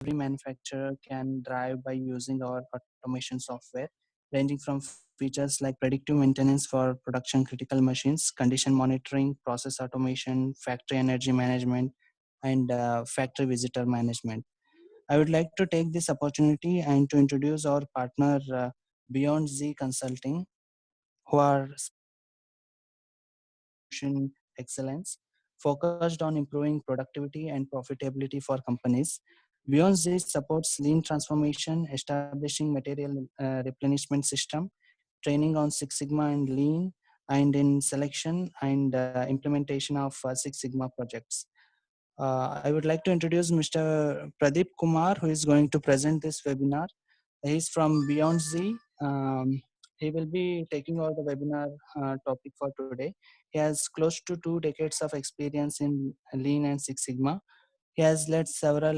every manufacturer can drive by using our automation software, ranging from features like predictive maintenance for production critical machines, condition monitoring, process automation, factory energy management, and factory visitor management. I would like to take this opportunity and to introduce our partner Beyond Z Consulting, who are specialized in execution excellence, focused on improving productivity and profitability for companies. Beyond Z supports lean transformation, establishing material replenishment system, training on Six Sigma and Lean, and in selection and implementation of Six Sigma projects. I would like to introduce Mr. Pradeep Kumar, who is going to present this webinar. He's from Beyond Z. He will be taking over the webinar topic for today. He has close to 2 decades of experience in Lean and Six Sigma. He has led several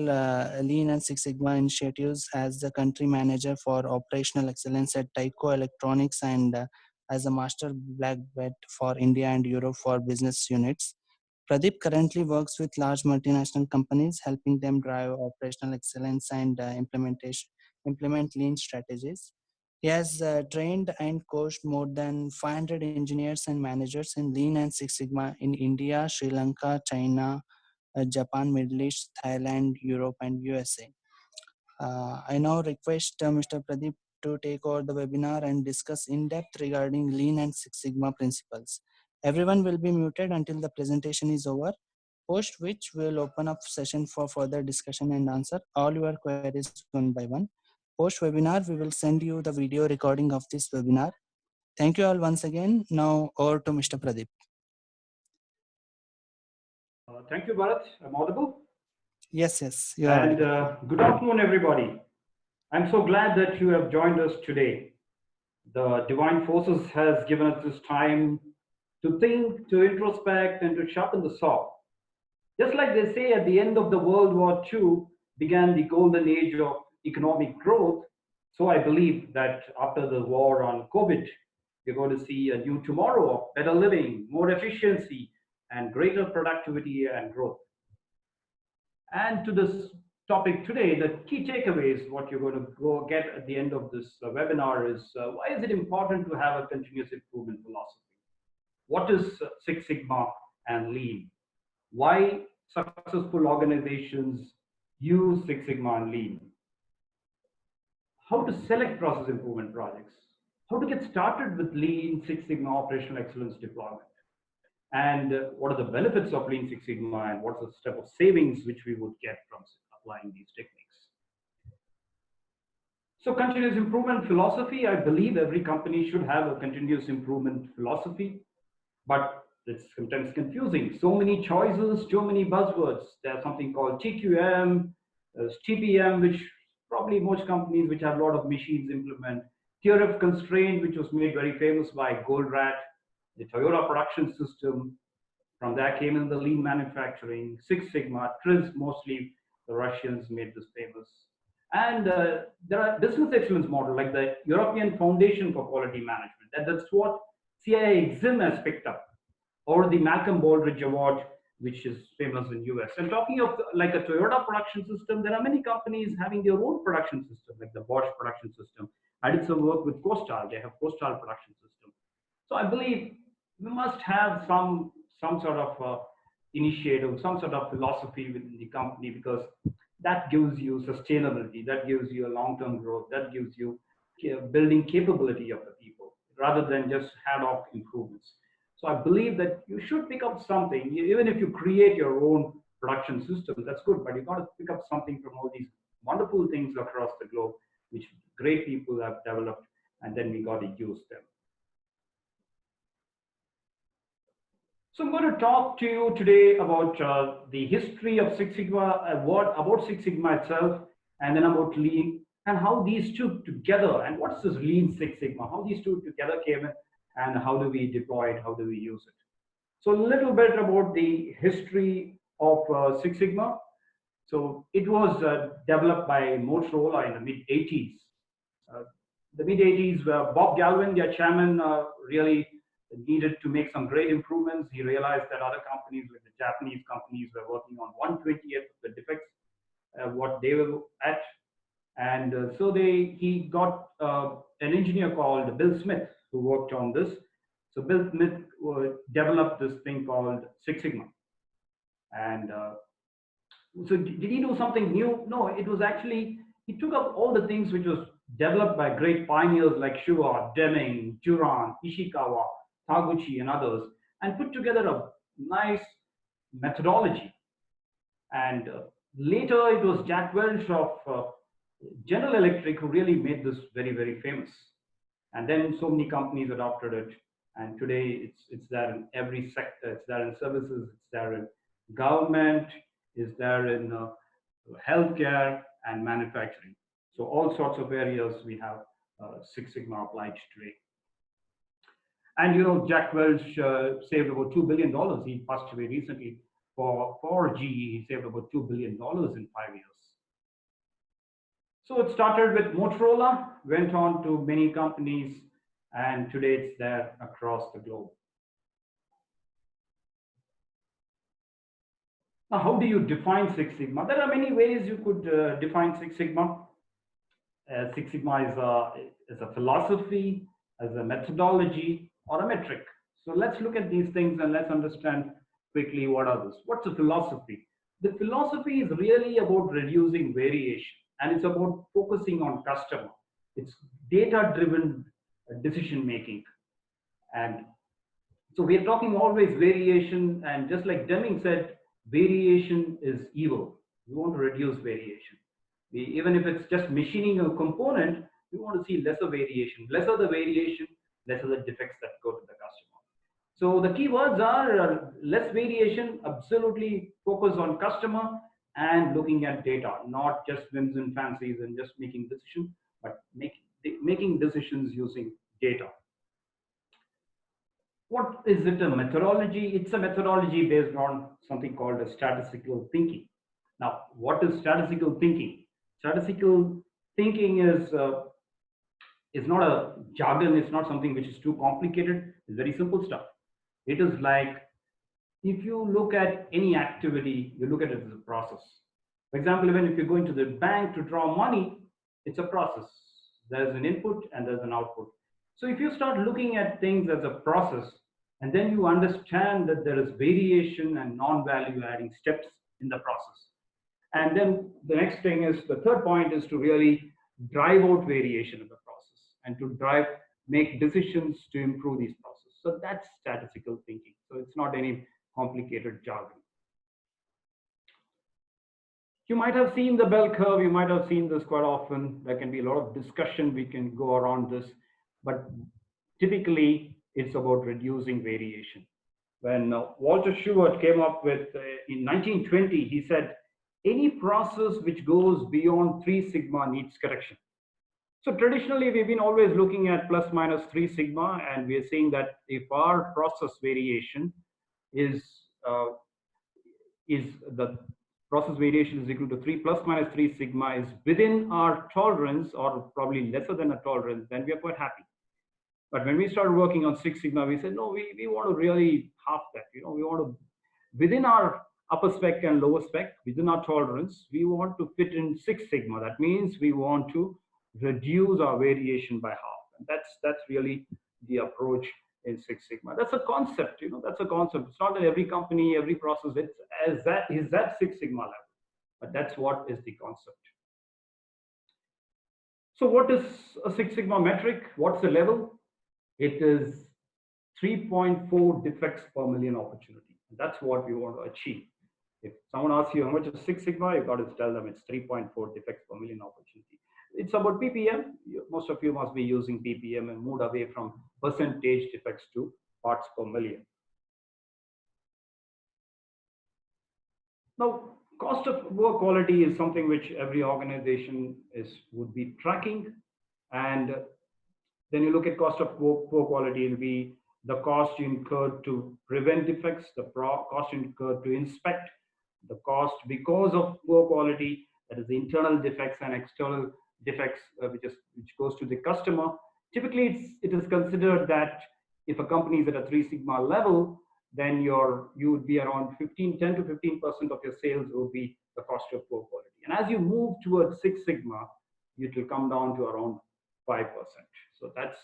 Lean and Six Sigma initiatives as the country manager for operational excellence at Tyco Electronics and as a master black belt for India and Europe for business units. Pradeep currently works with large multinational companies, helping them drive operational excellence and implement lean strategies. He has trained and coached more than 500 engineers and managers in Lean and Six Sigma in India, Sri Lanka, China, Japan, Middle East, Thailand, Europe, and USA. I now request Mr. Pradeep to take over the webinar and discuss in depth regarding Lean and Six Sigma principles. Everyone will be muted until the presentation is over, post which we will open up session for further discussion and answer all your queries one by one. Post webinar, we will send you the video recording of this webinar. Thank you all once again. Now over to Mr. Pradeep. Thank you, Bharat. I'm audible? Yes, you are And audible. good afternoon, everybody. I'm so glad that you have joined us today. The divine forces has given us this time to think, to introspect, and to sharpen the saw. Just like they say at the end of the World War II began the golden age of economic growth, so I believe that after the war on COVID, we're going to see a new tomorrow of better living, more efficiency, and greater productivity and growth. And to this topic today, the key takeaways, what you're going to go get at the end of this webinar is why is it important to have a continuous improvement philosophy? What is Six Sigma and Lean? Why successful organizations use Six Sigma and Lean? How to select process improvement projects? How to get started with Lean Six Sigma operational excellence deployment? And what are the benefits of Lean Six Sigma and what's the step of savings which we would get from applying these techniques? So continuous improvement philosophy, I believe every company should have a continuous improvement philosophy, but it's sometimes confusing. So many choices, too many buzzwords. There's something called TQM, there's TPM, which probably most companies which have a lot of machines implement. Theory of constraint, which was made very famous by Goldratt, the Toyota production system. From there came in the lean manufacturing, Six Sigma, TRIZ, mostly the Russians made this famous. And there are business excellence model like the European Foundation for Quality Management. That's what CIA Exim has picked up, or the Malcolm Baldrige Award, which is famous in US. And talking of like a Toyota production system, there are many companies having their own production system, like the Bosch production system. I did some work with Costal. They have Costal production system. So I believe we must have some sort of initiative, some sort of philosophy within the company, because that gives you sustainability, that gives you a long-term growth, that gives you building capability of the people, rather than just hand off improvements. So I believe that you should pick up something, even if you create your own production system, that's good, but you got to pick up something from all these wonderful things across the globe, which great people have developed, and then we got to use them. So I'm going to talk to you today about the history of Six Sigma, what about Six Sigma itself, and then about Lean, and how these two together, and what's this Lean Six Sigma, how these two together came in, and how do we deploy it, how do we use it. So a little bit about the history of Six Sigma. So it was developed by Motorola in the mid-80s. The mid-80s, Bob Galvin, their chairman, really needed to make some great improvements. He realized that other companies, like the Japanese companies, were working on 1/20th of the defects. what they were at. And so he got an engineer called Bill Smith who worked on this. So Bill Smith developed this thing called Six Sigma. And so did he do something new? No, it was actually, he took up all the things which was developed by great pioneers like Shuva, Deming, Juran, Ishikawa, Taguchi, and others, and put together a nice methodology. And later it was Jack Welch of General Electric who really made this very, very famous. And then so many companies adopted it. And today it's there in every sector. It's there in services, it's there in government, it's there in healthcare and manufacturing. So all sorts of areas we have Six Sigma applied today. And you know, Jack Welch saved about $2 billion. He passed away recently. For GE, he saved about $2 billion in 5 years. So it started with Motorola, went on to many companies, and today it's there across the globe. Now, how do you define Six Sigma? There are many ways you could define Six Sigma. Six Sigma is a philosophy, as a methodology, or a metric. So let's look at these things and let's understand quickly what are those. What's a philosophy? The philosophy is really about reducing variation, and it's about focusing on customer. It's data-driven decision making. And so we're talking always variation, and just like Deming said, variation is evil. We want to reduce variation. Even if it's just machining a component, we want to see lesser variation. Lesser the variation, lesser the defects that go to the customer. So the key words are less variation, absolutely focus on customer, and looking at data, not just whims and fancies and just making decisions, but making decisions using data. What is it, a methodology? It's a methodology based on something called a statistical thinking. Now, what is statistical thinking? Statistical thinking is not a jargon, it's not something which is too complicated, it's very simple stuff. It is like, if you look at any activity, you look at it as a process. For example, even if you're going to the bank to draw money, it's a process. There's an input and there's an output. So if you start looking at things as a process, and then you understand that there is variation and non-value adding steps in the process. And then the next thing is, the third point is to really drive out variation in the process and to make decisions to improve these processes. So that's statistical thinking. So it's not any complicated jargon. You might have seen the bell curve. You might have seen this quite often. There can be a lot of discussion. We can go around this, but typically it's about reducing variation. When Walter Shewhart came up with, in 1920, he said, any process which goes beyond 3 sigma needs correction. So traditionally, we've been always looking at plus minus 3 sigma, and we are saying that if our process variation is the process variation is equal to 3 plus minus 3 sigma is within our tolerance, or probably lesser than a tolerance, then we are quite happy. But when we started working on 6 sigma, we said, no, we want to really half that. You know, we want to, within our upper spec and lower spec, within our tolerance, we want to fit in 6 sigma. That means we want to reduce our variation by half. And that's really the approach in 6 sigma. That's a concept, you know, that's a concept. It's not that every company, every process, is that 6 sigma level, but that's what is the concept. So what is a 6 sigma metric? What's the level? It is 3.4 defects per million opportunity. And that's what we want to achieve. If someone asks you how much is 6 sigma, you've got to tell them it's 3.4 defects per million opportunity. It's about ppm. Most of you must be using ppm and moved away from percentage defects to parts per million. Now, cost of poor quality is something which every organization would be tracking. And then you look at cost of poor quality, it will be the cost incurred to prevent defects, the cost incurred to inspect, the cost because of poor quality, that is the internal defects and external defects, which goes to the customer. Typically, it is considered that if a company is at a 3 sigma level, then you would be around 10 to 15% of your sales will be the cost of poor quality. And as you move towards Six Sigma, it will come down to around 5%. So that's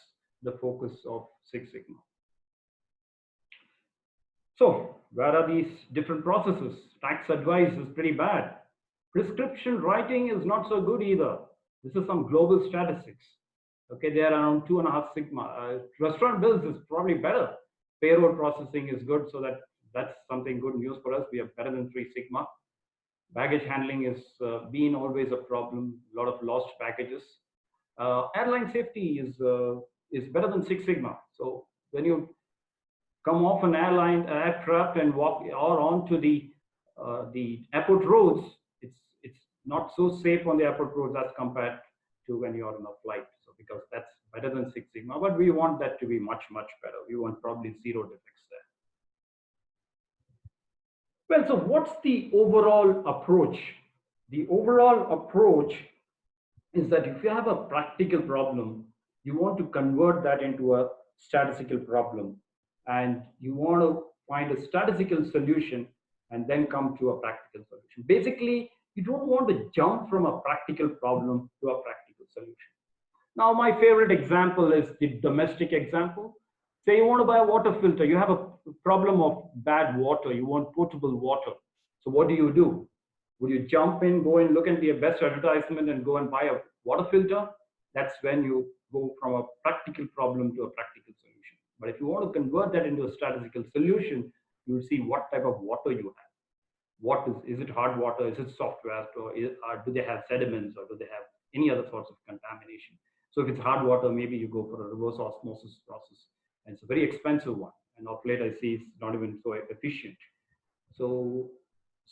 the focus of Six Sigma. So where are these different processes? Tax advice is pretty bad. Prescription writing is not so good either. This is some global statistics. Okay, they are around 2.5 sigma. Restaurant bills is probably better. Payroll processing is good, so that's something good news for us. We are better than 3 sigma. Baggage handling is been always a problem. A lot of lost packages. Airline safety is better than 6 sigma. So when you come off an aircraft and walk or onto the airport roads, it's not so safe on the airport roads as compared to when you're on a flight. So because that's better than 6 sigma, but we want that to be much better. We want probably zero defects there. Well, so what's the overall approach? The overall approach is that if you have a practical problem, you want to convert that into a statistical problem, and you want to find a statistical solution and then come to a practical solution. Basically, you don't want to jump from a practical problem to a practical solution. Now, my favorite example is the domestic example. Say you want to buy a water filter, you have a problem of bad water, you want potable water. So what do? Would you jump in, go and look at the best advertisement and go and buy a water filter? That's when you go from a practical problem to a practical solution. But if you want to convert that into a statistical solution, you will see what type of water you have. What is it hard water? Is it soft water? Or do they have sediments, or do they have any other sorts of contamination? So if it's hard water, maybe you go for a reverse osmosis process. And it's a very expensive one. And of late, I see it's not even so efficient. So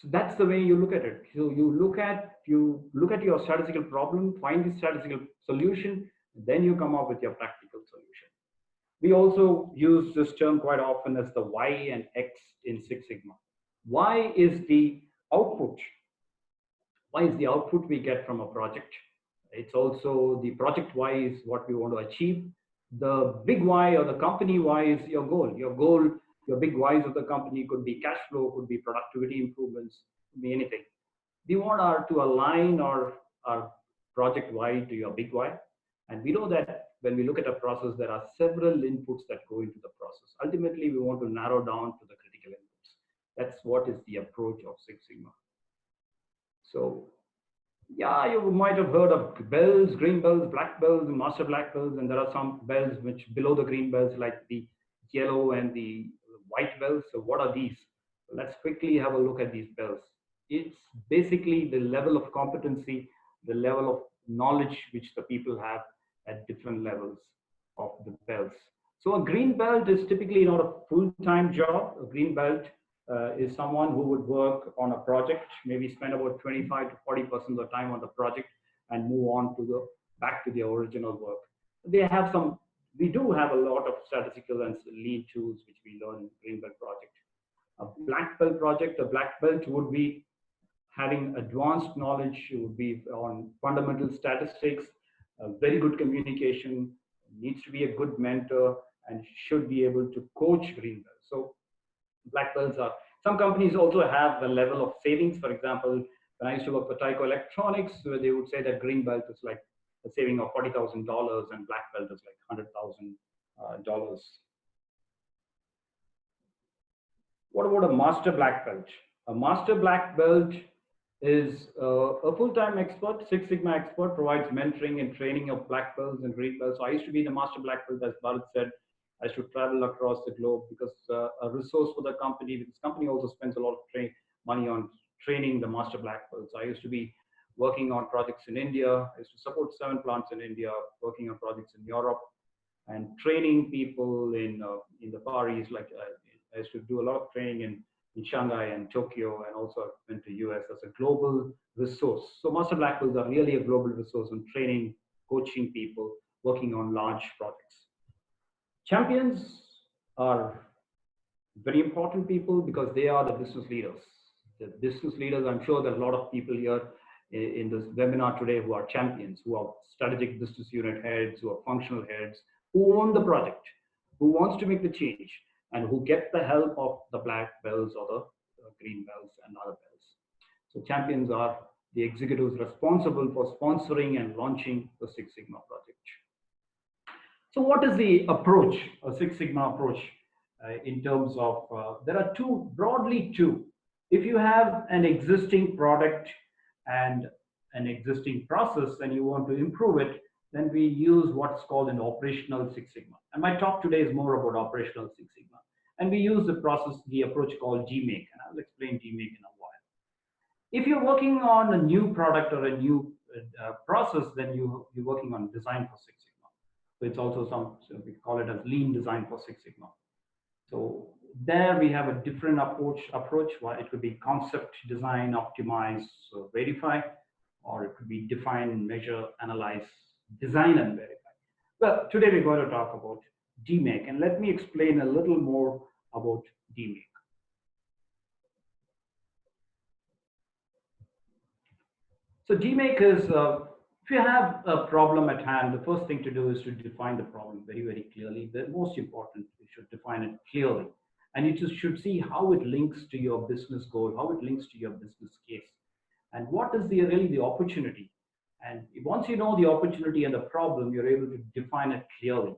that's the way you look at it. So you look at your statistical problem, find the statistical solution, then you come up with your practical solution. We also use this term quite often as the Y and X in Six Sigma. Y is the output. Y is the output we get from a project. It's also the project Y is what we want to achieve. The big Y or the company Y is your goal. Your big Ys of the company could be cash flow, could be productivity improvements, could be anything. We want to align our project Y to your big Y. And we know that when we look at a process, there are several inputs that go into the process. Ultimately, we want to narrow down to the critical inputs. That's what is the approach of Six Sigma. So yeah, you might have heard of bells, green bells, black bells, and master black bells, and there are some bells which below the green bells, like the yellow and the white bells. So what are these? Let's quickly have a look at these bells. It's basically the level of competency, the level of knowledge which the people have at different levels of the belts. So a green belt is typically not a full-time job. A green belt is someone who would work on a project, maybe spend about 25 to 40% of the time on the project and move on to back to the original work. We do have a lot of statistical and lead tools which we learn in green belt project. A black belt would be having advanced knowledge, would be on fundamental statistics, very good communication, needs to be a good mentor, and should be able to coach green belts. So black belts are, some companies also have a level of savings. For example, when I used to work for Tyco Electronics, where they would say that green belt is like a saving of $40,000 and black belt is like $100,000. What about a master black belt? A master black belt is a full-time expert, Six Sigma expert, provides mentoring and training of black belts and green belts. So I used to be the master black belt, as Bharat said. I should travel across the globe because a resource for the company, because company also spends a lot of money on training the master black belts. I used to be working on projects in India. I used to support 7 plants in India, working on projects in Europe, and training people in the Far East. Like I used to do a lot of training in Shanghai and Tokyo, and also went to US as a global resource. So master black belts are really a global resource in training, coaching people, working on large projects. Champions are very important people because they are the business leaders. The business leaders, I'm sure there are a lot of people here in this webinar today who are champions, who are strategic business unit heads, who are functional heads, who own the project, who wants to make the change, and who get the help of the black belts or the green belts and other belts. So champions are the executives responsible for sponsoring and launching the Six Sigma project. So what is the approach, a Six Sigma approach in terms of, there are broadly two. If you have an existing product and an existing process and you want to improve it, then we use what's called an operational Six Sigma. And my talk today is more about operational Six Sigma. And we use the approach called GMake, and I'll explain GMake in a while. If you're working on a new product or a new process, then you're working on design for Six Sigma. So it's also so we call it as lean design for Six Sigma. So there we have a different approach. Where it could be concept, design, optimize, so verify, or it could be define, measure, analyze, design, and verify. Well, today we're going to talk about DMake, and let me explain a little more about DMake. So DMake is, if you have a problem at hand, the first thing to do is to define the problem very, very clearly. The most important, you should define it clearly. And you just should see how it links to your business goal, how it links to your business case, and what is really the opportunity. And once you know the opportunity and the problem, you're able to define it clearly.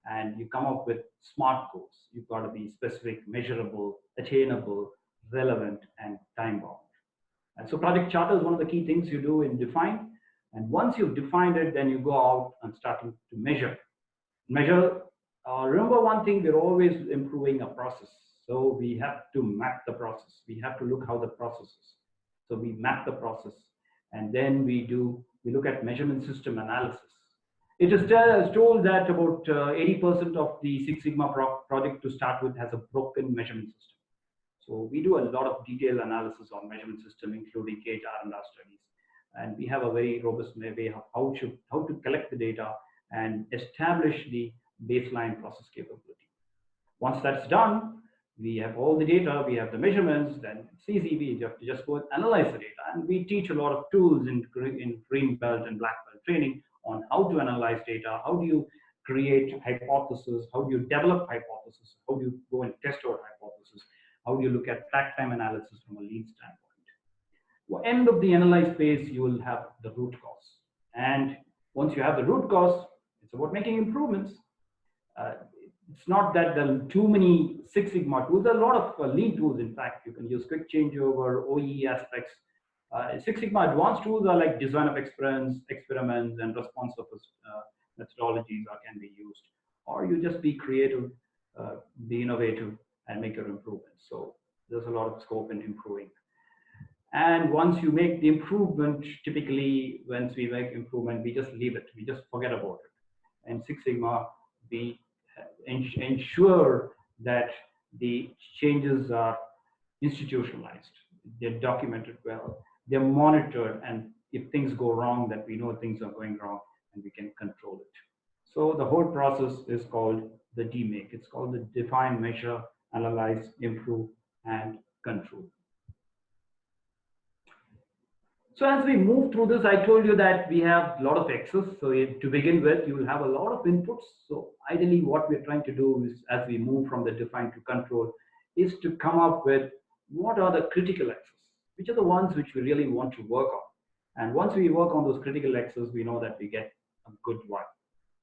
And you come up with SMART goals. You've got to be specific, measurable, attainable, relevant, and time bound. And so project charter is one of the key things you do in define. And once you've defined it, then you go out and starting to measure. Remember one thing, we're always improving a process. So we have to map the process. We have to look how the process is. So we map the process. And then we look at measurement system analysis. It is told that about 80% of the Six Sigma project to start with has a broken measurement system. So we do a lot of detailed analysis on measurement system, including Gate R&R studies. And we have a very robust way of how to collect the data and establish the baseline process capability. Once that's done, we have all the data, we have the measurements, then it's easy, we have to just go and analyze the data. And we teach a lot of tools in green belt and black belt training on how to analyze data, how do you create hypotheses, how do you develop hypotheses, how do you go and test out hypotheses, how do you look at track time analysis from a lean standpoint. Well, end of the analyze phase, you will have the root cause. And once you have the root cause, it's about making improvements. It's not that there are too many Six Sigma tools. There are a lot of lean tools. In fact, you can use quick changeover, OE aspects. Six Sigma advanced tools are like design of experiments, and response of methodologies can be used. Or you just be creative, be innovative, and make your improvements. So there's a lot of scope in improving. And once you make the improvement, typically once we make improvement, we just leave it. We just forget about it. And Six Sigma, we ensure that the changes are institutionalized. They're documented well. They're monitored. And if things go wrong, that we know things are going wrong and we can control it. So the whole process is called the DMake. It's called the define, measure, analyze, improve, and control. So as we move through this, I told you that we have a lot of access. So to begin with, you will have a lot of inputs. So ideally, what we're trying to do is, as we move from the define to control, is to come up with what are the critical access, which are the ones which we really want to work on. And once we work on those critical access, we know that we get a good one.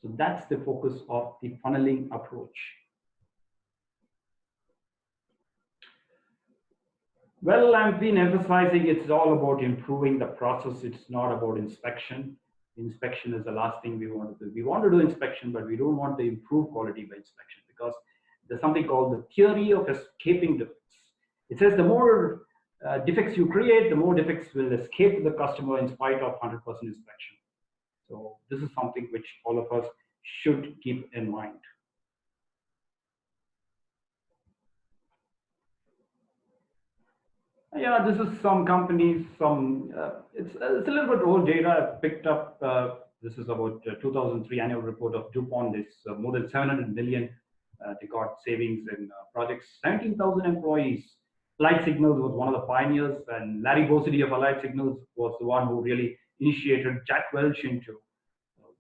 So that's the focus of the funneling approach. Well, I've been emphasizing it's all about improving the process. It's not about inspection. Inspection is the last thing we want to do. We want to do inspection, but we don't want to improve quality by inspection, because there's something called the theory of escaping defects. It says the more defects you create, the more defects will escape the customer in spite of 100% inspection. So this is something which all of us should keep in mind. Yeah, this is some companies, it's a little bit old data I've picked up. This is about 2003 annual report of DuPont. It's more than 700 million they got savings in projects, 19,000 employees. Allied Signals was one of the pioneers, and Larry Bossidy of Allied Signals was the one who really initiated Jack Welch into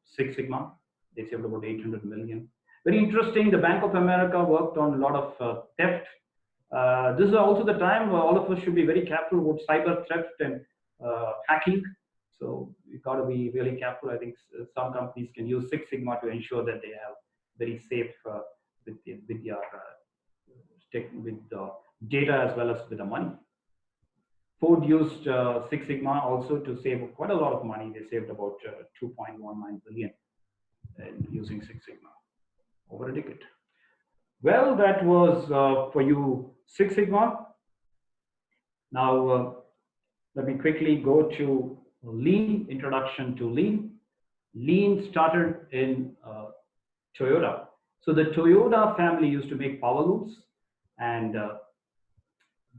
Six Sigma. They saved about 800 million. Very interesting, the Bank of America worked on a lot of theft This is also the time where all of us should be very careful about cyber theft and hacking. So we got to be really careful. I think some companies can use Six Sigma to ensure that they have very safe with your with the data as well as with the money. Ford used Six Sigma also to save quite a lot of money. They saved about 2.19 billion in using Six Sigma over a decade. Well, that was for you Six Sigma. Now, let me quickly go to Lean, introduction to Lean. Lean started in Toyota. So the Toyota family used to make power looms, and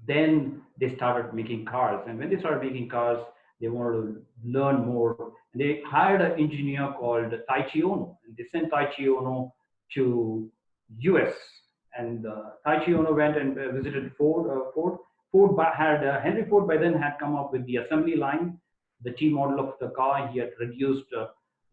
then they started making cars. And when they started making cars, they wanted to learn more. And they hired an engineer called Taichi Ono, and they sent Taichi Ono to US. And Taichi Ono went and visited Ford had Henry Ford by then had come up with the assembly line, the T model of the car. He had reduced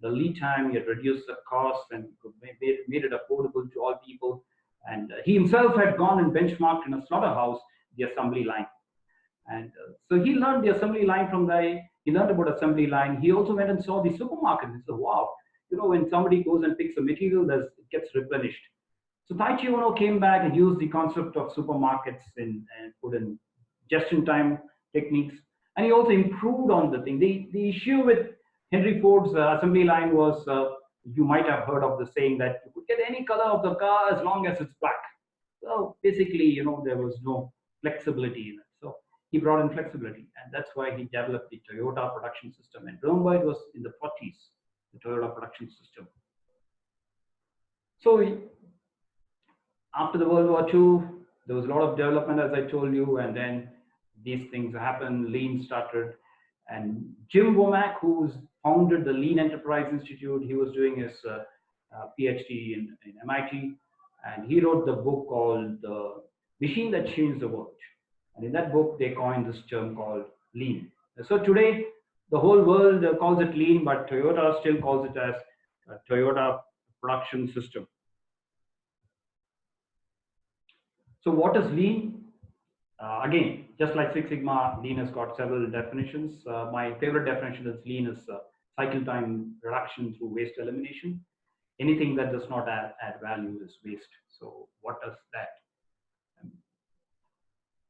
the lead time, he had reduced the cost, and made it affordable to all people. And he himself had gone and benchmarked in a slaughterhouse the assembly line. And so he learned the assembly line from the, he learned about assembly line. He also went and saw the supermarket. He said, wow, when somebody goes and picks a material, it gets replenished. So Taichi Ono came back and used the concept of supermarkets and put in just-in-time techniques. And he also improved on the thing. The issue with Henry Ford's assembly line was, you might have heard of the saying that you could get any color of the car as long as it's black. So basically, there was no flexibility in it. So he brought in flexibility, and that's why he developed the Toyota production system. And remember, it was in the 40s, the Toyota production system. So after the World War II, there was a lot of development, as I told you, and then these things happened. Lean started, and Jim Womack, who's founded the Lean Enterprise Institute, he was doing his PhD in MIT, and he wrote the book called The Machine That Changed the World. And in that book, they coined this term called Lean. So today, the whole world calls it Lean, but Toyota still calls it as Toyota Production System. So what is Lean? Again, just like Six Sigma, Lean has got several definitions. My favorite definition is Lean is cycle time reduction through waste elimination. Anything that does not add value is waste. So what does that?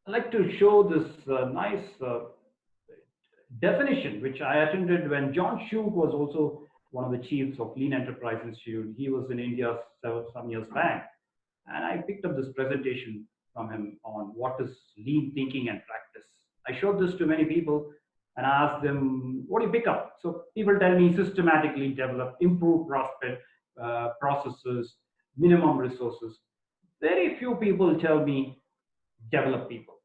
I'd like to show this nice definition, which I attended when John Shug was also one of the chiefs of Lean Enterprise Institute. He was in India some years back. And I picked up this presentation from him on what is lean thinking and practice. I showed this to many people and I asked them, what do you pick up? So people tell me systematically develop, improve processes, minimum resources. Very few people tell me develop people.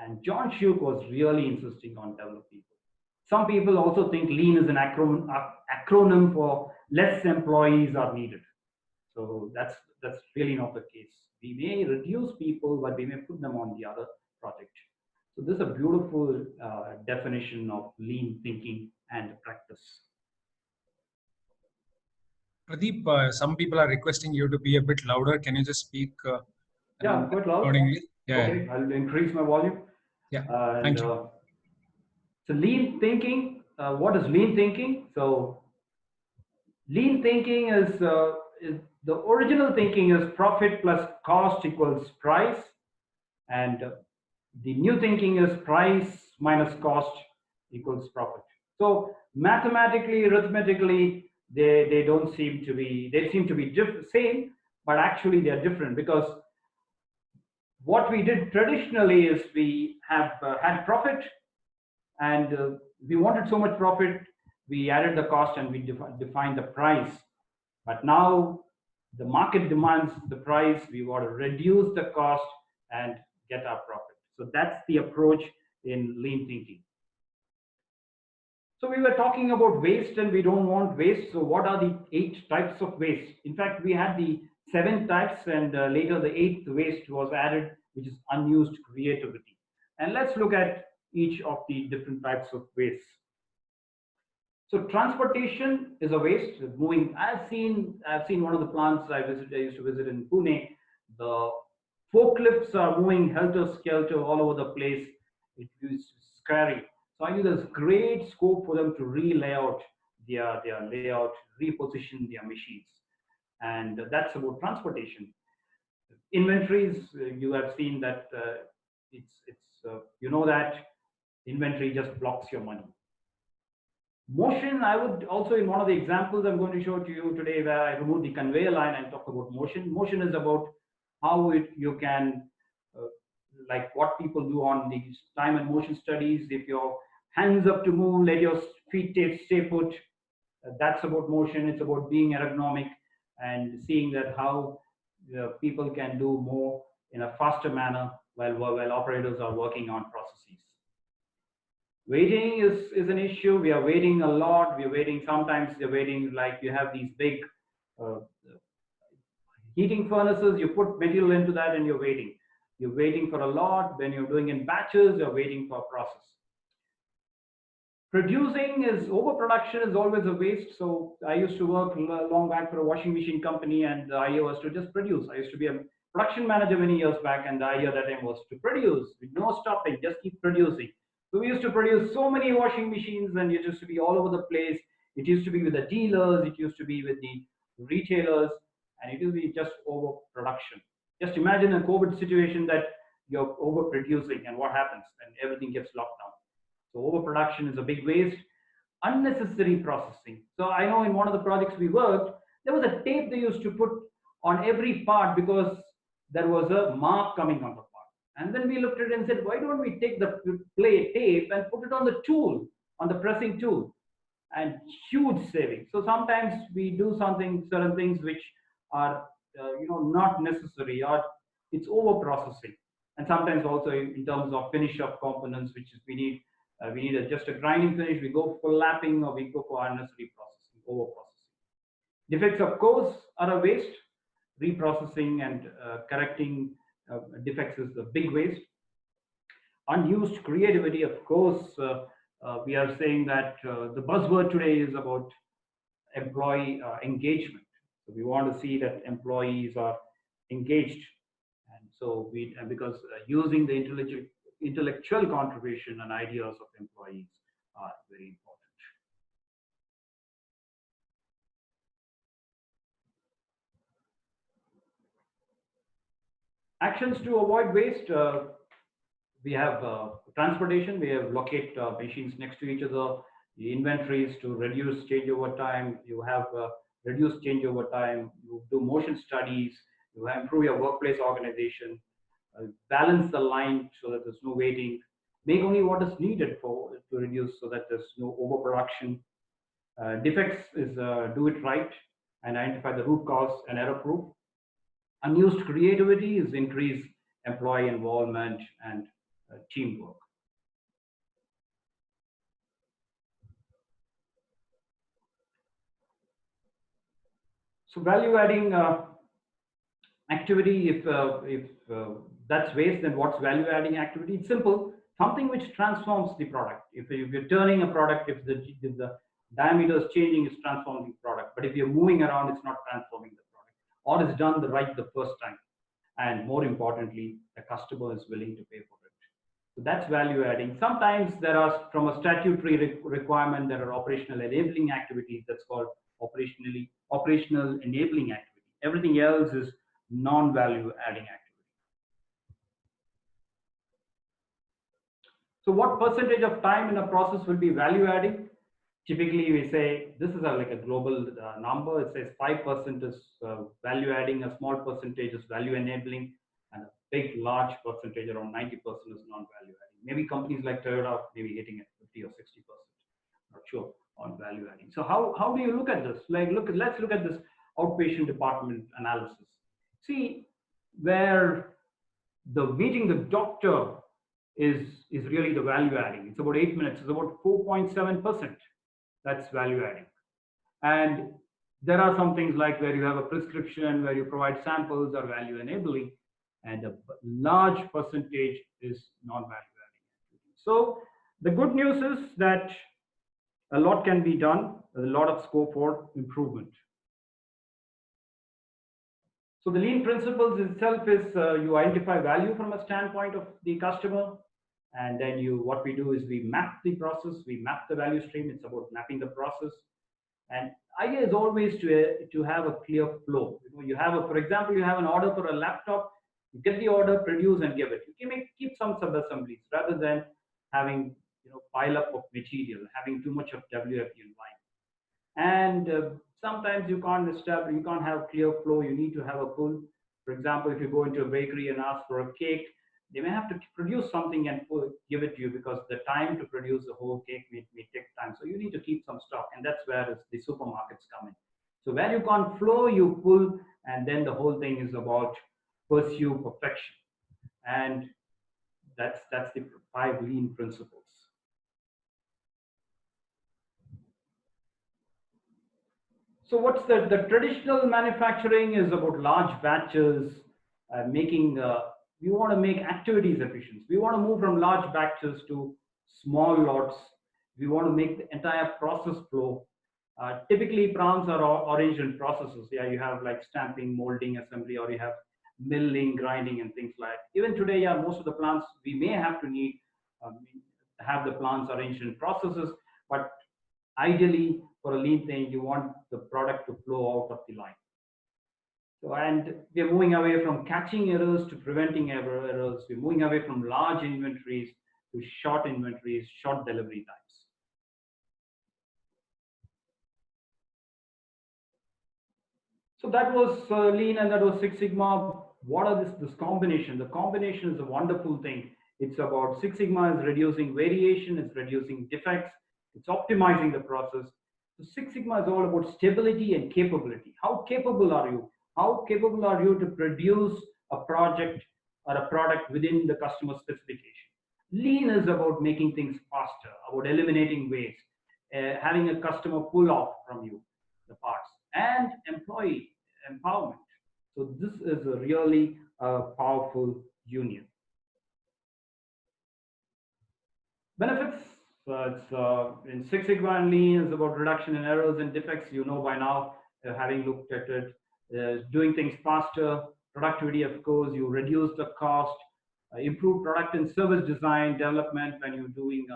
And John Shug was really insisting on develop people. Some people also think lean is an acronym for less employees are needed. So that's really not the case. We may reduce people, but we may put them on the other project. So this is a beautiful definition of lean thinking and practice. Pradeep, some people are requesting you to be a bit louder. Can you just speak? Yeah, quite loud. Accordingly. Yeah. Okay, I'll increase my volume. Yeah. Thank you. So lean thinking. What is lean thinking? So lean thinking is the original thinking is profit plus cost equals price, and the new thinking is price minus cost equals profit. So mathematically, arithmetically, they don't seem to be, they seem to be same, but actually they are different, because what we did traditionally is we have had profit, and we wanted so much profit, we added the cost and we defined the price. But now the market demands the price, we want to reduce the cost and get our profit. So that's the approach in lean thinking. So we were talking about waste and we don't want waste. So what are the 8 types of waste? In fact, we had the 7 types, and later the 8th waste was added, which is unused creativity. And let's look at each of the different types of waste. So transportation is a waste. Moving, I've seen one of the plants I used to visit in Pune. The Forklifts are moving helter-skelter all over the place. It is scary. So I think there's great scope for them to re-layout their layout, reposition their machines. And that's about transportation. Inventories, you have seen that you know that inventory just blocks your money. Motion, I would also, in one of the examples I'm going to show to you today, where I remove the conveyor line and talk about motion. Motion is about how you can, uh, like what people do on these time and motion studies. If your hands up to move, let your feet stay put. That's about motion. It's about being ergonomic and seeing that how people can do more in a faster manner while operators are working on processes. Waiting is an issue. We are waiting a lot. We are waiting. Sometimes you're waiting like you have these big uh, heating furnaces. You put material into that and you're waiting. You're waiting for a lot. When you're doing in batches, you're waiting for a process. Producing is overproduction is always a waste. So I used to work long back for a washing machine company, and the idea was to just produce. I used to be a production manager many years back, and the idea at that time was to produce with no stopping, just keep producing. So we used to produce so many washing machines, and it used to be all over the place. It used to be with the dealers, it used to be with the retailers, and it used to be just overproduction. Just imagine a COVID situation that you're overproducing, and what happens, and everything gets locked down. So overproduction is a big waste. Unnecessary processing. So I know in one of the projects we worked, there was a tape they used to put on every part because there was a mark coming on the part. And then we looked at it and said, why don't we take the play tape and put it on the tool, on the pressing tool? And huge savings. So sometimes we do certain things which are not necessary, or it's over processing. And sometimes also in terms of finish of components, which is we need just a grinding finish. We go for lapping, or we go for unnecessary processing, over processing. Defects, of course, are a waste. Reprocessing and correcting defects is a big waste. Unused creativity, of course, we are saying that the buzzword today is about employee engagement. So we want to see that employees are engaged, and so because using the intellectual contribution and ideas of employees are very important. Actions to avoid waste. We have transportation. We have locate machines next to each other. The inventories to reduce changeover time. You have reduced changeover time. You do motion studies. You improve your workplace organization. Balance the line so that there's no waiting. Make only what is needed to reduce so that there's no overproduction. Defects is do it right and identify the root cause and error proof. Unused creativity is increase employee involvement and teamwork. So value adding activity, if that's waste, then what's value adding activity? It's simple, something which transforms the product. If you're turning a product, if the diameter is changing, it's transforming the product. But if you're moving around, it's not transforming the product. Or it's done right the first time. And more importantly, the customer is willing to pay for it. So that's value adding. Sometimes there are, from a statutory requirement, there are operational enabling activities. That's called operational enabling activity. Everything else is non-value adding activity. So what percentage of time in a process will be value adding? Typically, we say this is like a global number. It says 5% is value adding, a small percentage is value enabling, and a big, large percentage, around 90%, is non-value adding. Maybe companies like Toyota may be hitting at 50 or 60%. Not sure on value adding. So how do you look at this? Let's look at this outpatient department analysis. See where the meeting the doctor is really the value adding. It's about 8 minutes. It's about 4.7%. That's value adding. And there are some things like where you have a prescription, where you provide samples, or value enabling, and a large percentage is non-value adding. So the good news is that a lot can be done. There's a lot of scope for improvement. So the lean principles itself is you identify value from a standpoint of the customer, and then what we do is we map the process, we map the value stream. It's about mapping the process, and idea is always to have a clear flow. You have for example, you have an order for a laptop, you get the order, produce, and give it. You can keep some sub-assemblies rather than having pile up of material, having too much of WFE in line. And sometimes you can't establish, you can't have clear flow. You need to have a pull. For example, if you go into a bakery and ask for a cake, they may have to produce something and give it to you, because the time to produce the whole cake may take time. So you need to keep some stock, and that's where the supermarkets come in. So where you can't flow, you pull, and then the whole thing is about pursue perfection. And that's the 5 lean principles. So what's the traditional manufacturing is about large batches, making, we want to make activities efficient. We want to move from large batches to small lots. We want to make the entire process flow. Typically, plants are arranged in processes. Yeah, you have like stamping, molding, assembly, or you have milling, grinding, and things like that. Even today, yeah, most of the plants, we may have to have the plants arranged in processes, but ideally, for a lean thing, you want the product to flow out of the line. So, and we're moving away from catching errors to preventing errors. We're moving away from large inventories to short inventories, short delivery times. So that was lean, and that was Six Sigma. What are this combination? The combination is a wonderful thing. It's about Six Sigma is reducing variation, it's reducing defects, it's optimizing the process. So Six Sigma is all about stability and capability. How capable are you? How capable are you to produce a project or a product within the customer specification? Lean is about making things faster, about eliminating waste, having a customer pull off from you the parts, and employee empowerment. So this is a really powerful union. Benefits, in Six Sigma and Lean is about reduction in errors and defects. You know by now, having looked at it, doing things faster, productivity, of course, you reduce the cost, improve product and service design development when you're doing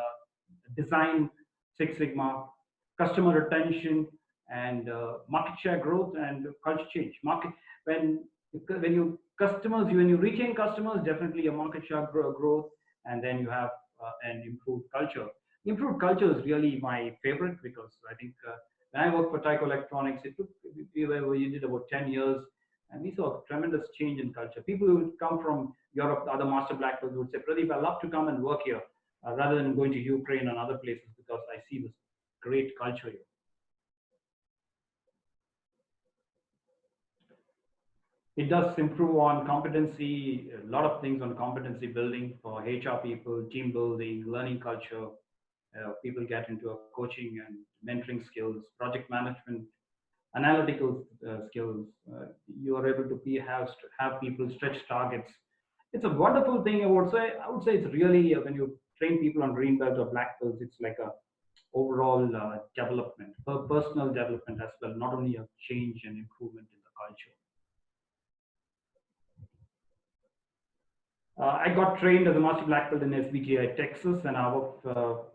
design Six Sigma, customer retention, and market share growth and culture change. When you retain customers, definitely your market share growth, and then you have and improved culture. Improved culture is really my favorite, because I think when I worked for Tyco Electronics, we did about 10 years, and we saw a tremendous change in culture. People who would come from Europe, the other master black belts, would say, Pradeep, I'd love to come and work here rather than going to Ukraine and other places, because I see this great culture here. It does improve on competency, a lot of things on competency building for HR people, team building, learning culture. People get into a coaching and mentoring skills, project management, analytical skills. You are able to have people stretch targets. It's a wonderful thing. I would say it's really, when you train people on green belt or black belts, it's like a overall development, personal development as well, not only a change and improvement in the culture. I got trained as a master black belt in SBTI, Texas, and our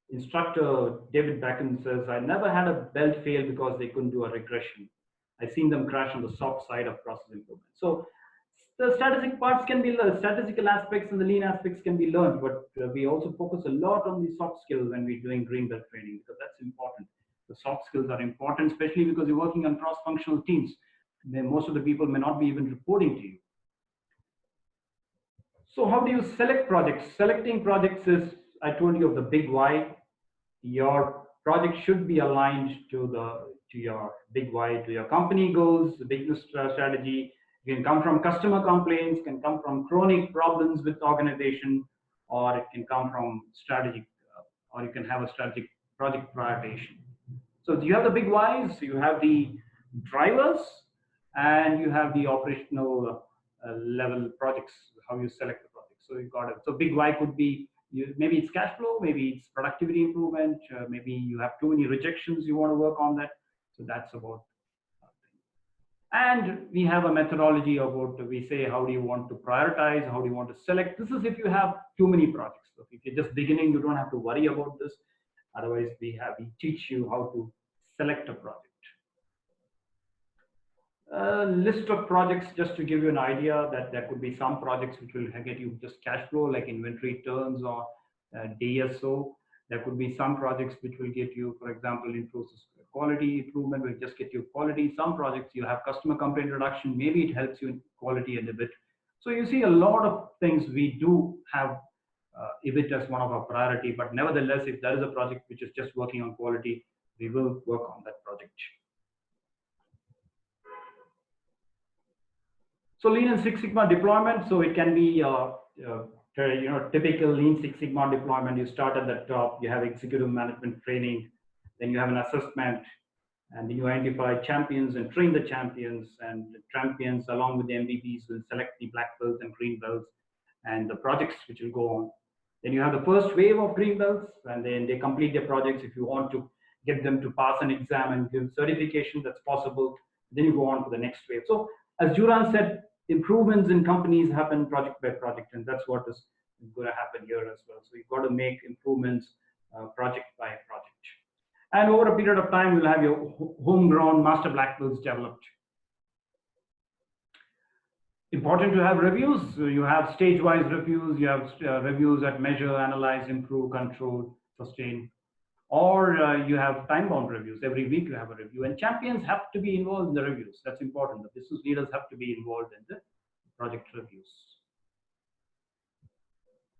instructor, David Beckham, says, I never had a belt fail because they couldn't do a regression. I've seen them crash on the soft side of process improvement. So the strategic parts can be learned, statistical aspects and the lean aspects can be learned, but we also focus a lot on the soft skills when we're doing green belt training, because that's important. The soft skills are important, especially because you're working on cross-functional teams. Most of the people may not be even reporting to you. So how do you select projects? Selecting projects is, I told you of the big why. Your project should be aligned to your big why, to your company goals, the business strategy. It can come from customer complaints, can come from chronic problems with organization, or it can come from strategic, or you can have a strategic project prioritization. So you have the big whys, you have the drivers, and you have the operational level projects, how you select the project. So you got it. So big why could be, maybe it's cash flow, maybe it's productivity improvement, maybe you have too many rejections, you want to work on that. So that's about. And we have a methodology about, we say, how do you want to prioritize, how do you want to select. This is if you have too many projects. So if you're just beginning, you don't have to worry about this. Otherwise, we teach you how to select a project. List of projects, just to give you an idea, that there could be some projects which will get you just cash flow, like inventory turns or DSO. There could be some projects which will get you, for example, in process quality improvement, will just get you quality. Some projects you have customer complaint reduction, maybe it helps you in quality a little bit. So you see a lot of things we do have EBIT as one of our priority, but nevertheless, if there is a project which is just working on quality, we will work on that project. So Lean and Six Sigma deployment. So it can be typical Lean Six Sigma deployment. You start at the top, you have executive management training, then you have an assessment, and then you identify champions and train the champions, and the champions along with the MVPs will select the black belts and green belts and the projects which will go on. Then you have the first wave of green belts, and then they complete their projects. If you want to get them to pass an exam and give certification, that's possible. Then you go on to the next wave. So as Juran said, improvements in companies happen project by project, and that's what is going to happen here as well. So you've got to make improvements project by project. And over a period of time, you'll have your homegrown master black belts developed. Important to have reviews. So you have stage-wise reviews. You have reviews that measure, analyze, improve, control, sustain. Or you have time-bound reviews. Every week you have a review. And champions have to be involved in the reviews. That's important. The business leaders have to be involved in the project reviews.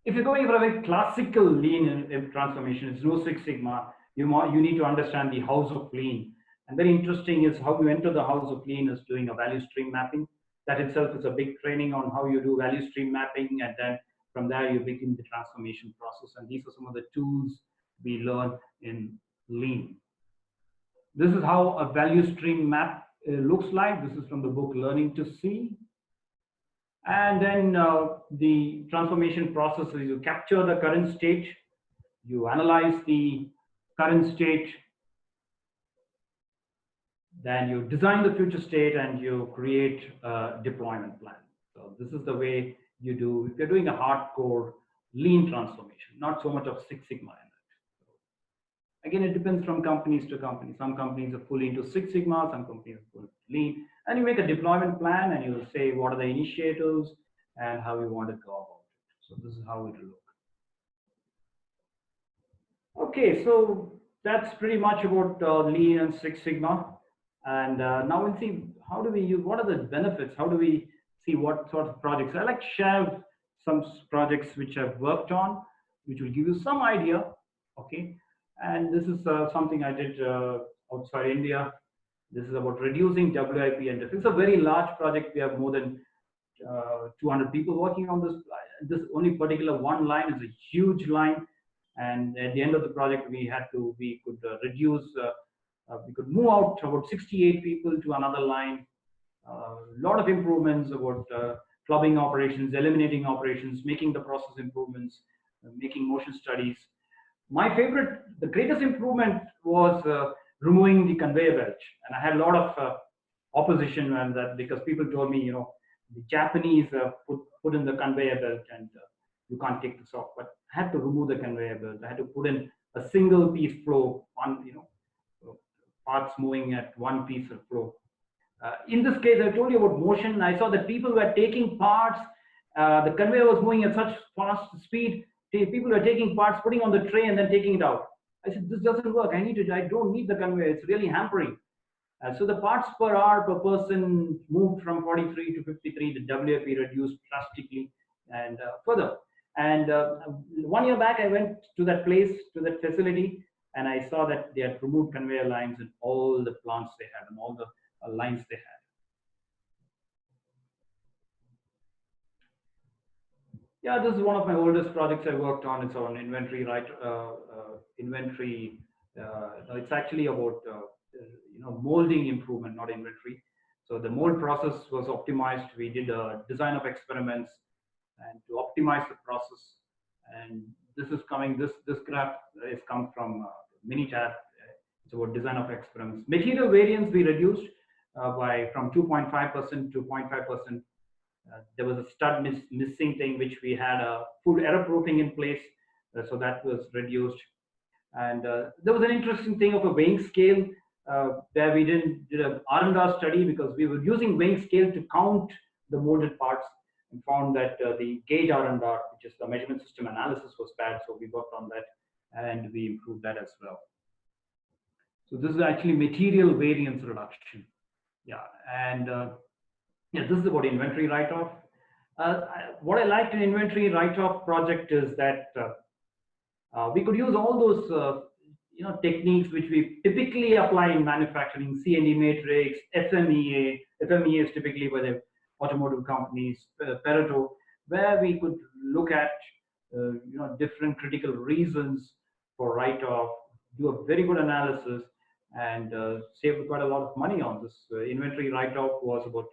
If you're going for a very classical lean transformation, it's no Six Sigma. You need to understand the house of lean. And very interesting is how you enter the house of lean is doing a value stream mapping. That itself is a big training on how you do value stream mapping, and then from there you begin the transformation process. And these are some of the tools we learn in lean. This is how a value stream map looks like. This is from the book Learning to See. And then the transformation process is you capture the current state, you analyze the current state, then you design the future state, and you create a deployment plan. So this is the way you do, if you're doing a hardcore lean transformation, not so much of Six Sigma in it. Again, it depends from companies to companies. Some companies are fully into Six Sigma, some companies are fully lean. And you make a deployment plan, and you say what are the initiatives and how you want to go about it. So this is how it will look. Okay, so that's pretty much about lean and Six Sigma. And now we'll see how do we use, what are the benefits? How do we see what sort of projects? I like to share some projects which I've worked on, which will give you some idea. Okay, and this is something I did outside India. This is about reducing WIP interface. It's a very large project. We have more than 200 people working on this. This only particular one line is a huge line, and at the end of the project, we could reduce. We could move out about 68 people to another line. A lot of improvements about clubbing operations, eliminating operations, making the process improvements, making motion studies. My favorite, the greatest improvement was removing the conveyor belt. And I had a lot of opposition on that, because people told me, the Japanese put in the conveyor belt, and you can't take this off. But I had to remove the conveyor belt. I had to put in a single piece flow on, parts moving at one piece of flow. In this case, I told you about motion. I saw that people were taking parts. The conveyor was moving at such fast speed. People were taking parts, putting on the tray, and then taking it out. I said, this doesn't work. I don't need the conveyor. It's really hampering. So the parts per hour per person moved from 43 to 53. The WIP reduced drastically and further. And 1 year back, I went to that place, to that facility, and I saw that they had removed conveyor lines in all the plants they had and all the lines they had. Yeah, this is one of my oldest projects I worked on. It's on inventory, right? Inventory. It's actually about molding improvement, not inventory. So the mold process was optimized. We did a design of experiments and to optimize the process. And this is coming. This graph is come from Minitab. It's about design of experiments. Material variance we reduced. by from 2.5% to 0.5%. There was a stud missing thing, which we had a full error proofing in place, so that was reduced. And there was an interesting thing of a weighing scale where we did a R&R study, because we were using weighing scale to count the molded parts, and found that the gauge R&R, which is the measurement system analysis, was bad. So we worked on that and we improved that as well. So this is actually material variance reduction. Yeah, and yeah, this is about inventory write-off. What I liked in inventory write-off project is that we could use all those techniques which we typically apply in manufacturing: C&D matrix, FMEA. FMEA is typically by the automotive companies, Pareto, where we could look at different critical reasons for write-off, do a very good analysis, and save quite a lot of money on this. Inventory write-off was about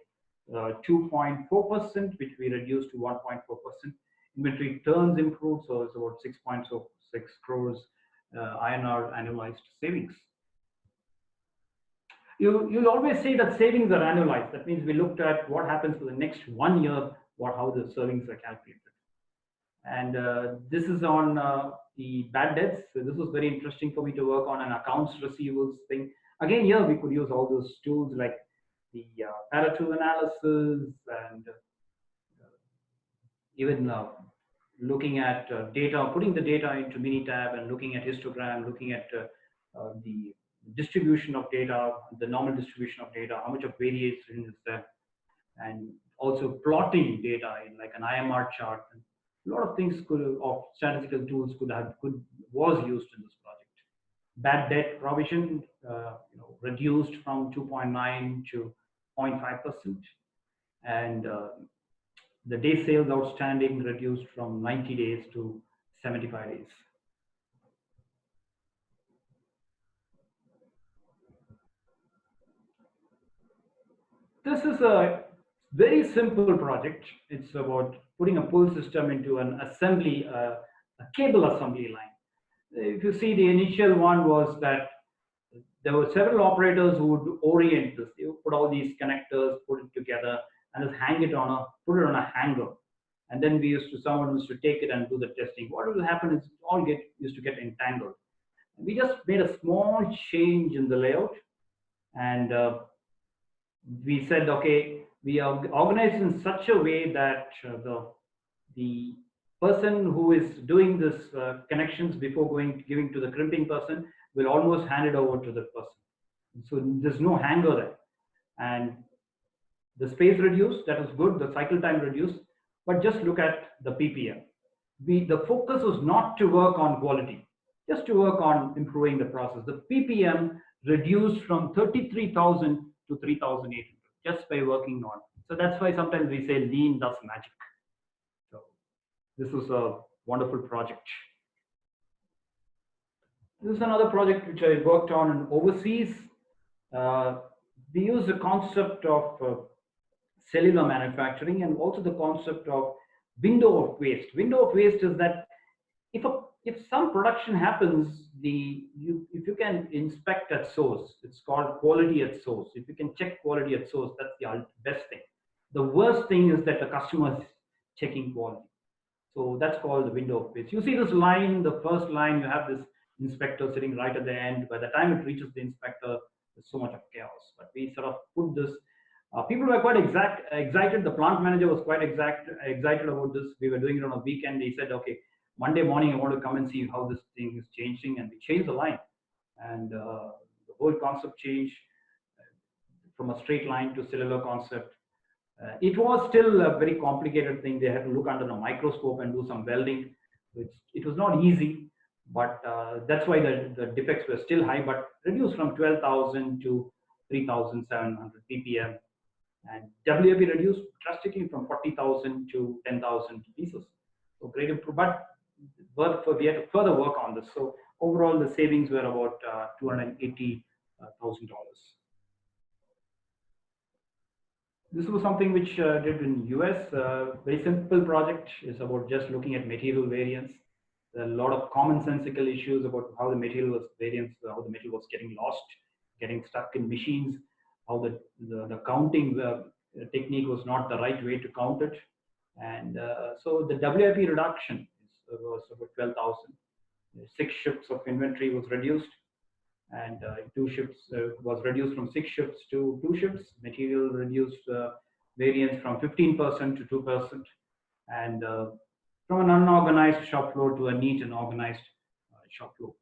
2.4%, which we reduced to 1.4%. Inventory turns improved, so it's about 6.6 crores INR annualized savings. You'll always say that savings are annualized. That means we looked at what happens for the next 1 year, how the savings are calculated. And this is on the bad debts. So this was very interesting for me to work on an accounts receivables thing. Again, here we could use all those tools like the Pareto analysis, and even looking at data, putting the data into Minitab and looking at histogram, looking at the distribution of data, the normal distribution of data, how much of variation is there, and also plotting data in like an IMR chart. And a lot of things of statistical tools was used in this project. Bad debt provision reduced from 2.9 to 0.5%, and the day sales outstanding reduced from 90 days to 75 days. This is a very simple project. It's about putting a pull system into an assembly, a cable assembly line. If you see, the initial one was that there were several operators who would orient this. They would put all these connectors, put it together, and just put it on a hanger. And then someone used to take it and do the testing. What will happen is all used to get entangled. We just made a small change in the layout, and we said, okay, we are organized in such a way that the person who is doing this connections before giving to the crimping person will almost hand it over to the person. So there's no hanger there, and the space reduced. That was good. The cycle time reduced. But just look at the PPM. The focus was not to work on quality, just to work on improving the process. The PPM reduced from 33,000 to 3,800 just by working on. So that's why sometimes we say lean does magic. So this was a wonderful project. This is another project which I worked on overseas. We use the concept of cellular manufacturing, and also the concept of window of waste. Window of waste is that if some production happens, if you can inspect at source, it's called quality at source. If you can check quality at source, that's the best thing. The worst thing is that the customer is checking quality. So that's called the window of waste. You see this line, the first line, you have this inspector sitting right at the end. By the time it reaches the inspector, there's so much of chaos. But we sort of put this. People were quite excited. The plant manager was quite excited about this. We were doing it on a weekend. He said, okay, Monday morning, I want to come and see how this thing is changing. And we changed the line. And the whole concept changed from a straight line to cellular concept. It was still a very complicated thing. They had to look under the microscope and do some welding. It was not easy, but that's why the defects were still high, but reduced from 12,000 to 3,700 ppm. And WAP reduced drastically from 40,000 to 10,000 pieces. So great improvement, but we had to further work on this. So overall, the savings were about $280,000. This was something which did in US. Very simple project. It's about just looking at material variance. There are a lot of commonsensical issues about how the material was variance, how the material was getting lost, getting stuck in machines. how the counting technique was not the right way to count it. And so the WIP reduction was about 12,000. 6 shifts of inventory was reduced, and 2 shifts was reduced from 6 shifts to 2 shifts. Material reduced variance from 15% to 2%, and from an unorganized shop floor to a neat and organized shop floor.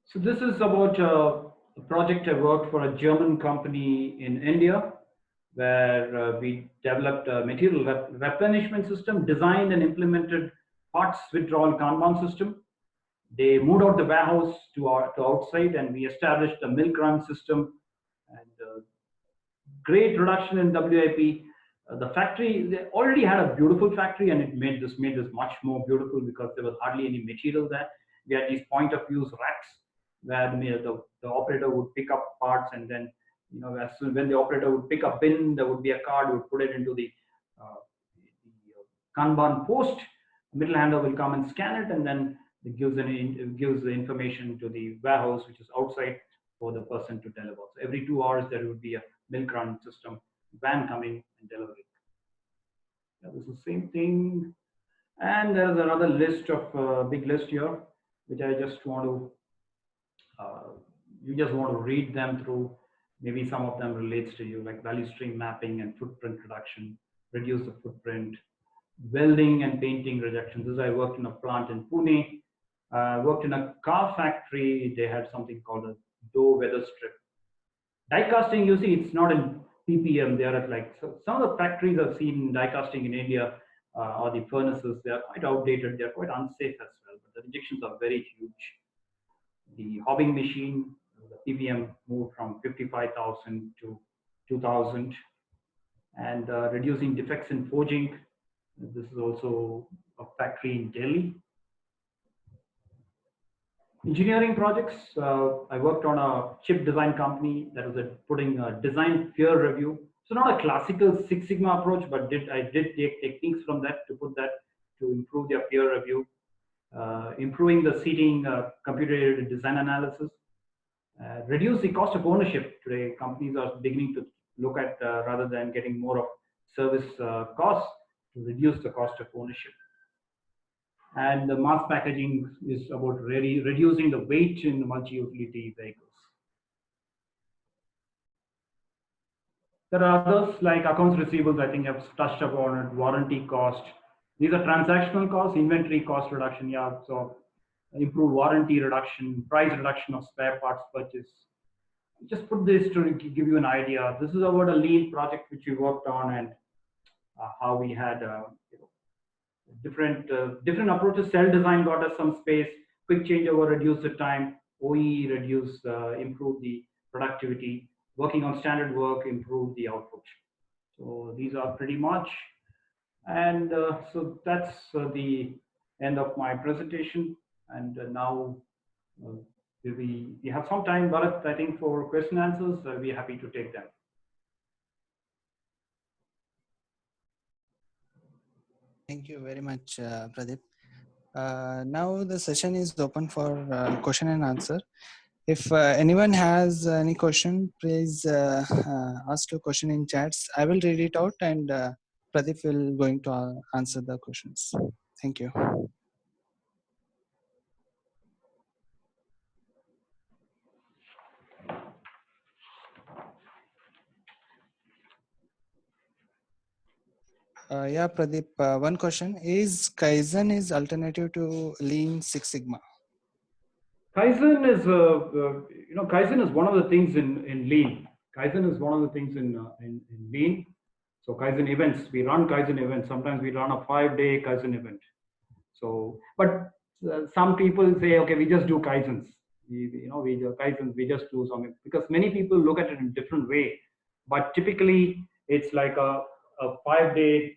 So this is about a project I worked for a German company in India, where we developed a material replenishment system, designed and implemented parts withdrawal Kanban system. They moved out the warehouse to outside, and we established a milk run system, and great reduction in WIP. The factory, they already had a beautiful factory, and it made this much more beautiful because there was hardly any material there. We had these point of use racks where the operator would pick up parts, and then as soon when the operator would pick up bin, there would be a card, would put it into the Kanban post. Middle handler will come and scan it, and then it gives the information to the warehouse, which is outside, for the person to deliver. So every 2 hours there would be a milk run system, van coming and delivering. This is the same thing. And there's another list of big list here, which I just want to you just want to read them through. Maybe some of them relates to you, like value stream mapping and footprint reduction, reduce the footprint, welding and painting reduction. This I worked in a plant in Pune. Worked in a car factory. They had something called a dough weather strip. Die casting, you see, it's not in ppm. They are at like, so some of the factories I've seen die casting in India, or the furnaces, they are quite outdated. They are quite unsafe as well. But the rejections are very huge. The hobbing machine, the ppm moved from 55,000 to 2,000, and reducing defects in forging. This is also a factory in Delhi. Engineering projects. I worked on a chip design company that was putting a design peer review. So not a classical Six Sigma approach, but I did take techniques from that to put that to improve their peer review. Improving the seating computer-aided design analysis. Reduce the cost of ownership. Today, companies are beginning to look at, rather than getting more of service costs, to reduce the cost of ownership. And the mass packaging is about really reducing the weight in the multi-utility vehicles. There are others like accounts receivables. I think I've touched upon it. Warranty cost. These are transactional costs, inventory cost reduction. Yeah, so improve warranty reduction, price reduction of spare parts purchase. Just put this to give you an idea. This is about a lean project which we worked on, and how we had different approaches. Cell design got us some space. Quick changeover reduced the time. OE reduced, improved the productivity. Working on standard work improved the output. So these are pretty much. And so that's the end of my presentation. And now we have some time, Bharat, I think, for question answers. I'll be happy to take them. Thank you very much, Pradeep. Now the session is open for question and answer. If anyone has any question, please ask your question in chats. I will read it out, and Pradeep will going to answer the questions. Thank you. Yeah, Pradeep, one question is Kaizen is alternative to Lean Six Sigma? Kaizen is, Kaizen is one of the things in Lean. Kaizen is one of the things in Lean. So Kaizen events, we run Kaizen events. Sometimes we run a 5-day Kaizen event. So, but some people say, okay, we just do Kaizens. We do Kaizens, we just do something, because many people look at it in a different way. But typically, it's like a 5-day,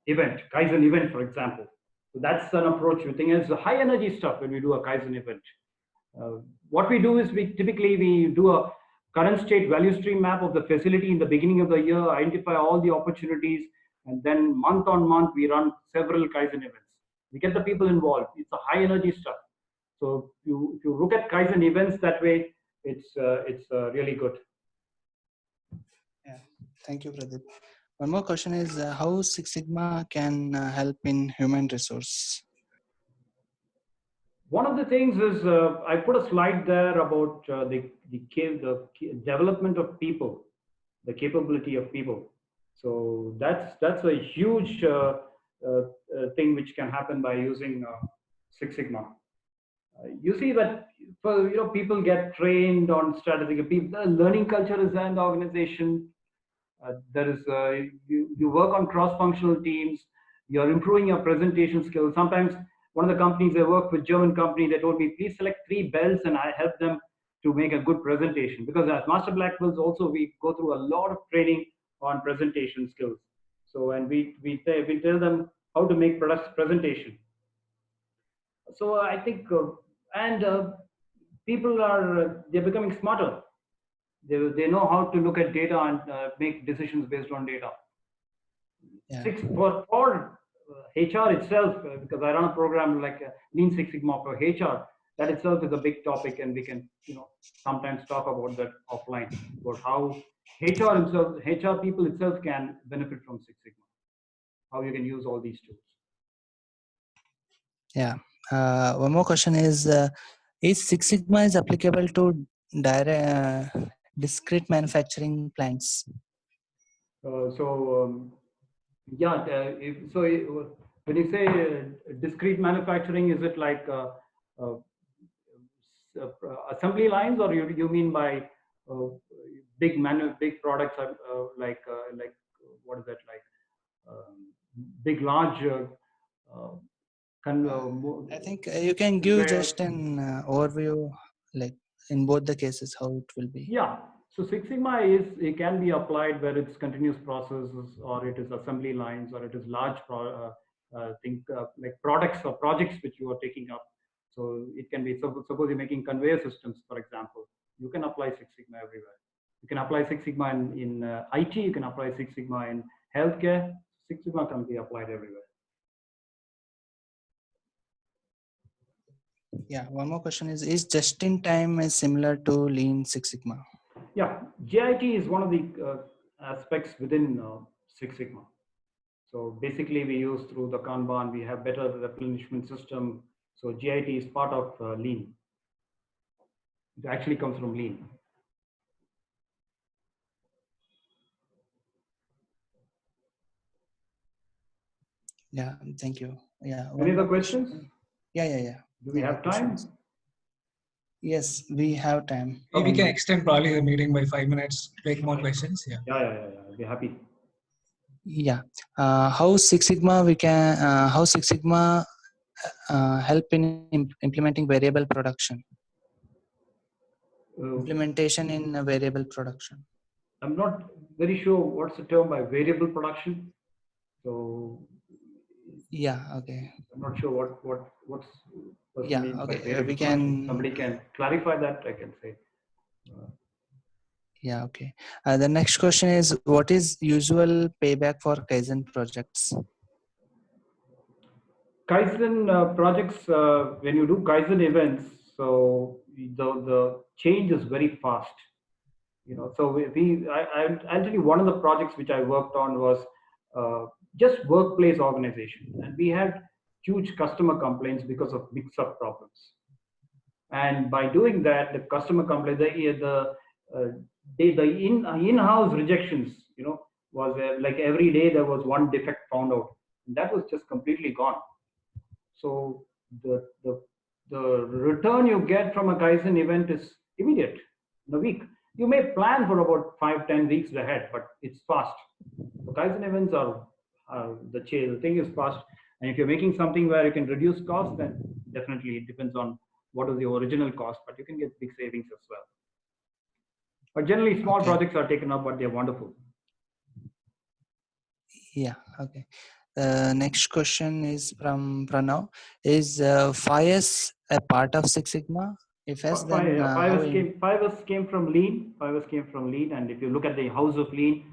event, Kaizen event, for example. So that's an approach. We think it's high energy stuff when we do a Kaizen event. What we do is we do a current state value stream map of the facility in the beginning of the year, identify all the opportunities, and then month on month we run several Kaizen events. We get the people involved. It's a high energy stuff. So if you look at Kaizen events that way, it's really good. Yeah, thank you, Pradeep. One more question is how Six Sigma can help in human resource. One of the things is I put a slide there about the development of people, the capability of people. So that's a huge thing which can happen by using Six Sigma. You see that people get trained on strategic people. The learning culture is there in the organization. There is you work on cross-functional teams. You're improving your presentation skills. Sometimes one of the companies I worked with, German company, they told me, please select 3 belts, and I help them to make a good presentation. Because as master black belts, also we go through a lot of training on presentation skills. So and we tell them how to make product presentation. So I think and people are they're becoming smarter. They know how to look at data and make decisions based on data. Yeah, For HR itself, because I run a program like Lean Six Sigma for HR, that itself is a big topic, and we can sometimes talk about that offline about how HR people itself can benefit from Six Sigma, how you can use all these tools. yeah. One more question is Six Sigma is applicable to discrete manufacturing plants? Yeah, when you say discrete manufacturing, is it like uh, assembly lines, or you mean by uh, big products like what is that like big large uh, I think you can give where just an overview, like in both the cases, how it will be. yeah. So Six Sigma it can be applied where it's continuous processes, or it is assembly lines, or it is large like products or projects which you are taking up. So it can be, suppose you're making conveyor systems, for example, you can apply Six Sigma everywhere. You can apply Six Sigma in IT, you can apply Six Sigma in healthcare. Six Sigma can be applied everywhere. Yeah, one more question is just in time is similar to Lean Six Sigma? Yeah, JIT is one of the aspects within Six Sigma. So basically we use through the Kanban, we have better replenishment system. So GIT is part of Lean. It actually comes from Lean. Yeah, thank you. Yeah, Any one other more questions? question. Yeah. Do we No more have time? questions. Yes, we have time. We Okay. can extend probably the meeting by 5 minutes, take more questions. Yeah. Yeah. I'll be happy. Yeah. How Six Sigma we can how Six Sigma help in implementing variable production? Uh, Implementation in variable production. I'm not very sure what's the term by variable production. So Yeah. Okay. I'm not sure what's person Yeah. means by Okay. variable We production. can. Somebody can clarify that, I can say. Yeah. Okay. The next question is, what is usual payback for Kaizen projects? Kaizen projects, when you do Kaizen events, so the change is very fast. So I'll tell you, one of the projects which I worked on was just workplace organization, and we had huge customer complaints because of mix-up problems. And by doing that, the customer complaints, the in-house rejections, was like every day there was one defect found out, and that was just completely gone. So the return you get from a Kaizen event is immediate in a week. You may plan for about 5-10 weeks ahead, but it's fast. So Kaizen events are the thing is fast. And if you're making something where you can reduce cost, then definitely it depends on what is the original cost, but you can get big savings as well. But generally, small Okay. projects are taken up, but they're wonderful. Yeah. Okay. Next question is from Pranav. Is 5S a part of Six Sigma? If yes, then how? 5S came from Lean. 5S came from Lean, and if you look at the house of Lean,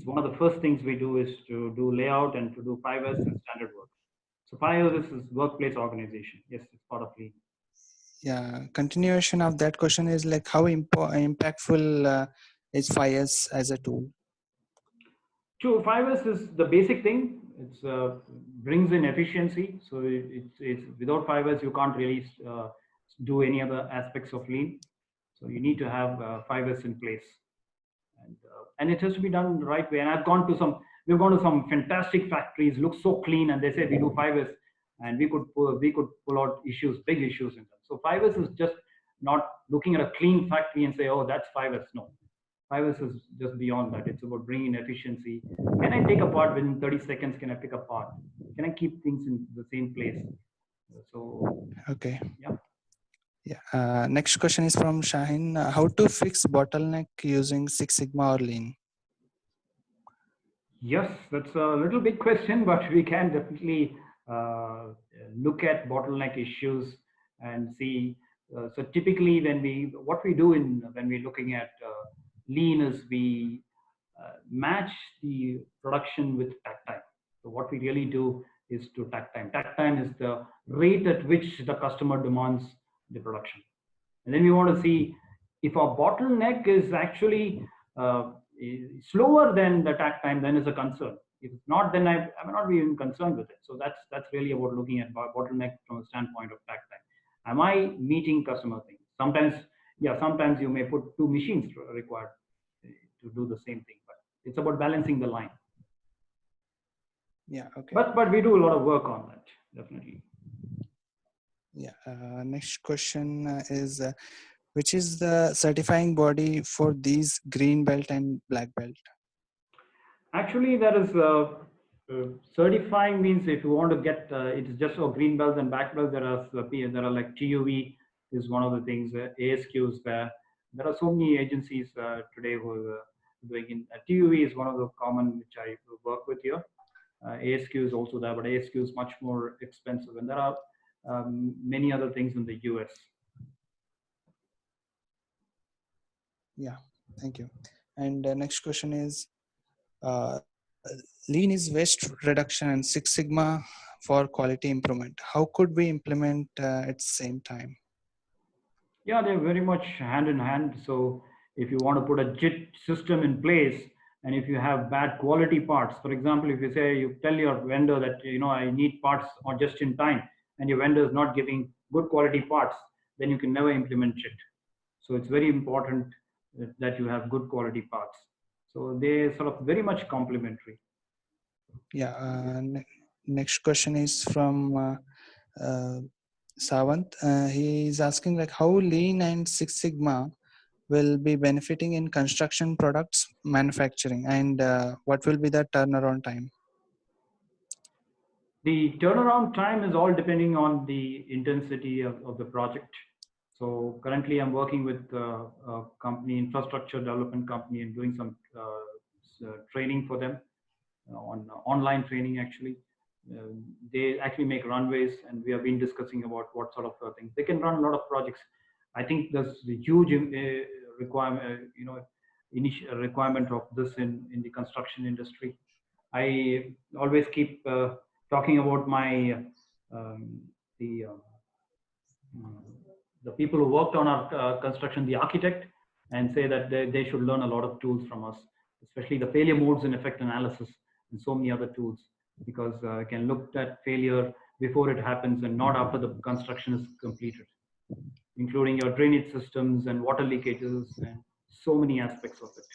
one of the first things we do is to do layout and to do 5S and standard work. So 5 years is workplace organization. Yes, it's part of lean. Yeah, continuation of that question is like how impactful is fires as a tool? True, 5S is the basic thing. It's brings in efficiency. So it's without 5S you can't really do any other aspects of lean. So you need to have 5S in place, and it has to be done the right way. And we've gone to some fantastic factories, look so clean, and they say we do 5S, and we could pull out big issues in them. So 5S is just not looking at a clean factory and say, oh, that's 5S. No, 5S is just beyond that. It's about bringing efficiency. Can I take a part within 30 seconds? Can I pick a part? Can I keep things in the same place? So, Okay. yeah. Yeah. Next question is from Shahin. How to fix bottleneck using Six Sigma or Lean? Yes, that's a little big question, but we can definitely look at bottleneck issues and see. So typically, what we do when we're looking at lean is we match the production with takt time. So what we really do is to takt time. Takt time is the rate at which the customer demands the production. And then we want to see if our bottleneck is actually slower than the takt time, then is a concern. If it's not, then I may not be even concerned with it. So that's really about looking at bottleneck from a standpoint of takt time. Am I meeting customer things? Sometimes, yeah, sometimes you may put two machines required to do the same thing, but it's about balancing the line. Yeah. Okay. But we do a lot of work on that, definitely. Yeah. Next question is which is the certifying body for these green belt and black belt? Actually, there is certifying means if you want to get it's just for green belts and black belts. There are like TUV is one of the things. ASQs there are so many agencies today who are doing in TUV is one of the common which I work with here. ASQ is also there, but ASQ is much more expensive, and there are many other things in the US. Yeah. Thank you. And next question is uh, Lean is waste reduction and Six Sigma for quality improvement. How could we implement at the same time? Yeah, they're very much hand in hand. So if you want to put a JIT system in place, and if you have bad quality parts, for example, if you tell your vendor that I need parts or just in time, and your vendor is not giving good quality parts, then you can never implement JIT. So it's very important that you have good quality parts. So they sort of very much complementary. Yeah. Next question is from uh, Savant. He is asking like how Lean and Six Sigma will be benefiting in construction products manufacturing, and what will be the turnaround time? The turnaround time is all depending on the intensity of the project. So currently I'm working with a company, infrastructure development company, and doing some training for them on online training actually. They actually make runways, and we have been discussing about what sort of things. They can run a lot of projects. I think there's a huge requirement, initial requirement of this in the construction industry. I always keep talking about my um, the uh, the people who worked on our construction, the architect, and say that they should learn a lot of tools from us, especially the failure modes and effect analysis and so many other tools, because I can look at failure before it happens and not after the construction is completed, including your drainage systems and water leakages and so many aspects of it.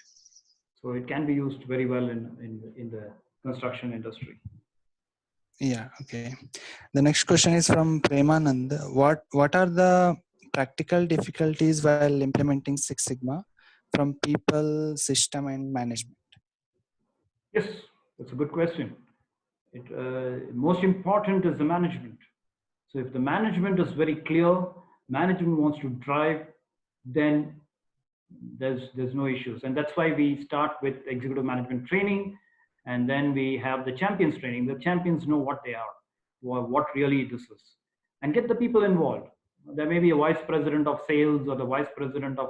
So it can be used very well in the construction industry. Yeah. Okay. The next question is from Premanand. What are the practical difficulties while implementing Six Sigma from people, system, and management? Yes, that's a good question. Most important is the management. So if the management is very clear, management wants to drive, then there's no issues. And that's why we start with executive management training, and then we have the champions training. The champions know what they are, what really this is, and get the people involved. There may be a vice president of sales or the vice president of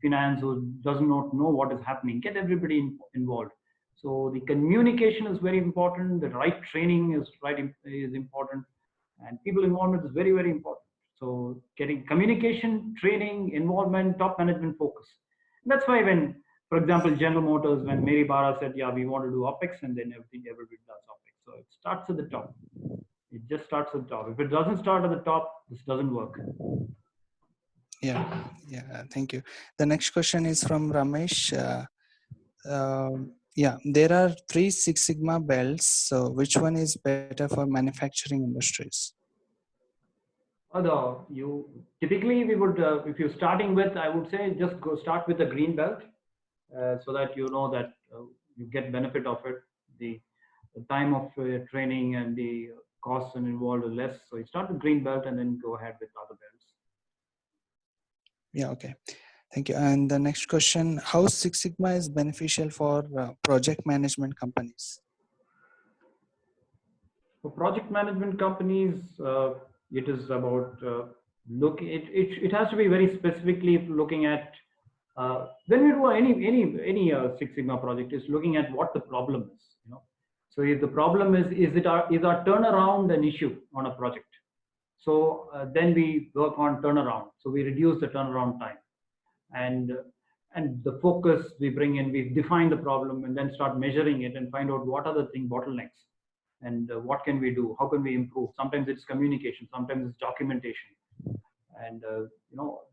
finance who does not know what is happening. Get everybody involved. So the communication is very important. The right training is important, and people involvement is very, very important. So getting communication, training, involvement, top management focus. And that's why when, for example, General Motors, when Mary Barra said, yeah, we want to do OPEX, and then everybody does OPEX. So it starts at the top. It just starts at the top. If it doesn't start at the top, this doesn't work. Yeah, thank you. The next question is from Ramesh. Yeah, there are 3 6 Sigma belts. So which one is better for manufacturing industries? You typically we would, if you're starting with, I would say just go start with the green belt, so that you know that you get benefit of it. The time of training and the costs involved are less. So you start with green belt and then go ahead with other belts. Yeah, okay. Thank you. And the next question, how Six Sigma is beneficial for project management companies? For project management companies, it is about it has to be very specifically looking at when we do any Six Sigma project is looking at what the problem is. So if the problem is our turnaround an issue on a project? So then we work on turnaround. So we reduce the turnaround time, and the focus we bring in, we define the problem and then start measuring it and find out what are the bottlenecks, and what can we do, how can we improve. Sometimes it's communication, sometimes it's documentation, and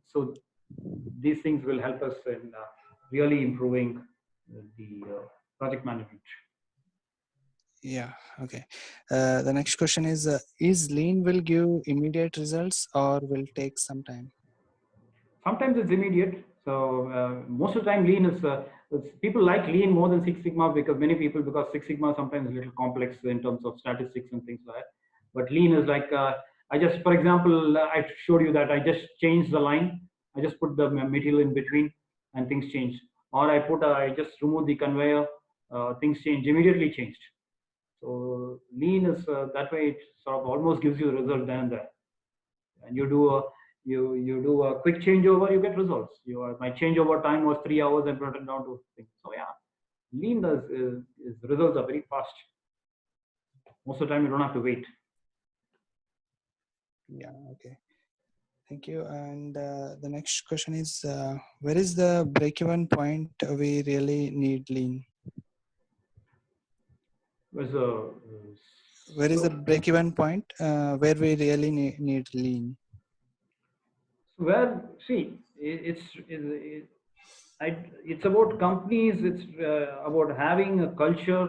so these things will help us in really improving the project management. Yeah, okay. The next question is lean will give immediate results or will take some time? Sometimes it's immediate. So most of the time lean is people like lean more than Six Sigma, because many people, because Six Sigma sometimes is a little complex in terms of statistics and things like that. But lean is like I just, for example, I showed you that I just changed the line. I just put the material in between and things changed. Or I just removed the conveyor, things changed, immediately changed. So lean is that way, it sort of almost gives you a result then and there. And you do a quick changeover, you get results. My changeover time was 3 hours and brought it down to things. So yeah, lean is results are very fast. Most of the time you don't have to wait. Yeah, okay. Thank you. And the next question is, where is the break-even point we really need lean? Where's Where is the break-even point where we really need lean? where see it's about companies. It's about having a culture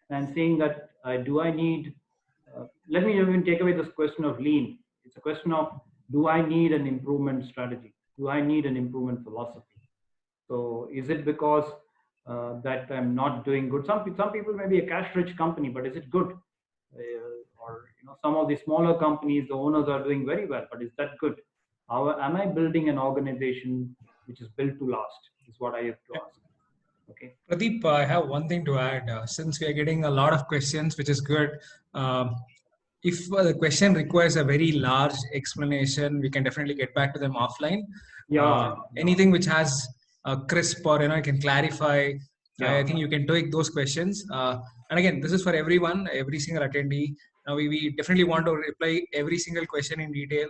and saying that do I need. Let me even take away this question of lean. It's a question of, do I need an improvement strategy? Do I need an improvement philosophy? So is it because that I'm not doing good? Some people may be a cash-rich company, but is it good? Or some of the smaller companies, the owners are doing very well, but is that good? How am I building an organization which is built to last? Is what I have to ask. Okay. Pradeep, I have one thing to add. Since we are getting a lot of questions, which is good. If the question requires a very large explanation, we can definitely get back to them offline. Yeah. Anything which has a crisp or can clarify, Yeah. I think you can take those questions. And again, this is for everyone, every single attendee. Now we definitely want to reply every single question in detail.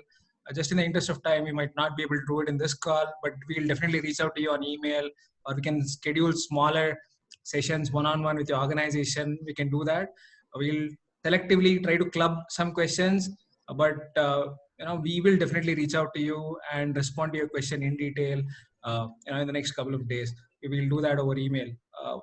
Just in the interest of time, we might not be able to do it in this call, but we'll definitely reach out to you on email, or we can schedule smaller sessions one-on-one with your organization. We can do that. We'll selectively try to club some questions, but we will definitely reach out to you and respond to your question in detail in the next couple of days. We will do that over email.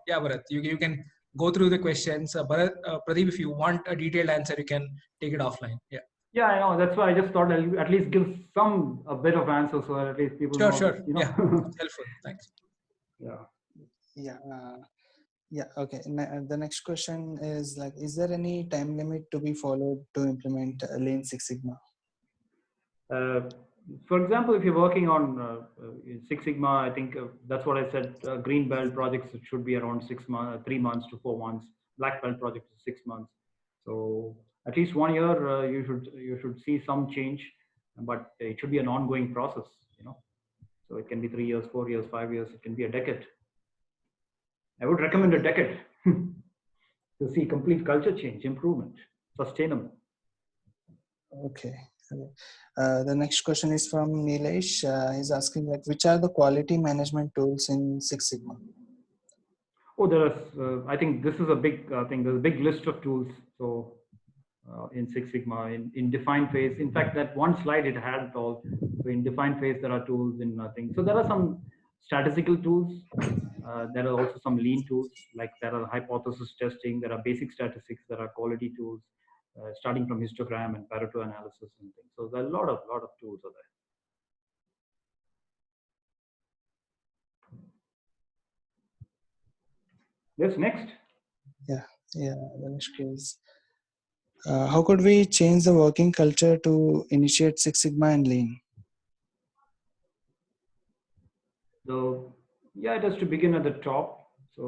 Yeah, Bharat, you can go through the questions. Bharat, Pradeep, if you want a detailed answer, you can take it offline. Yeah. Yeah, I know. That's why I just thought I'll at least give a bit of answer, so at least people know. Sure. Yeah, helpful. Thanks. Yeah. Yeah, okay. The next question is like, is there any time limit to be followed to implement Lean Six Sigma? For example, if you're working on Six Sigma, I think that's what I said. Green belt projects, it should be around 6 months, 3 months to 4 months. Black belt projects, 6 months. So at least 1 year, you should see some change, but it should be an ongoing process. So it can be 3 years, 4 years, 5 years. It can be a decade. I would recommend a decade. to see complete culture change, improvement, sustainable. Okay. Okay. The next question is from Nilesh. He's asking like, which are the quality management tools in Six Sigma? Oh, there is. I think this is a big thing. There's a big list of tools. So in Six Sigma, in defined phase. In fact, that one slide it had it all. So in defined phase, there are tools in nothing. So there are some statistical tools. There are also some lean tools, like there are hypothesis testing. There are basic statistics. There are quality tools, starting from histogram and Pareto analysis and things. So there are a lot of tools are there. Yes, next. Yeah. The next is, how could we change the working culture to initiate Six Sigma and Lean? So yeah, it has to begin at the top. So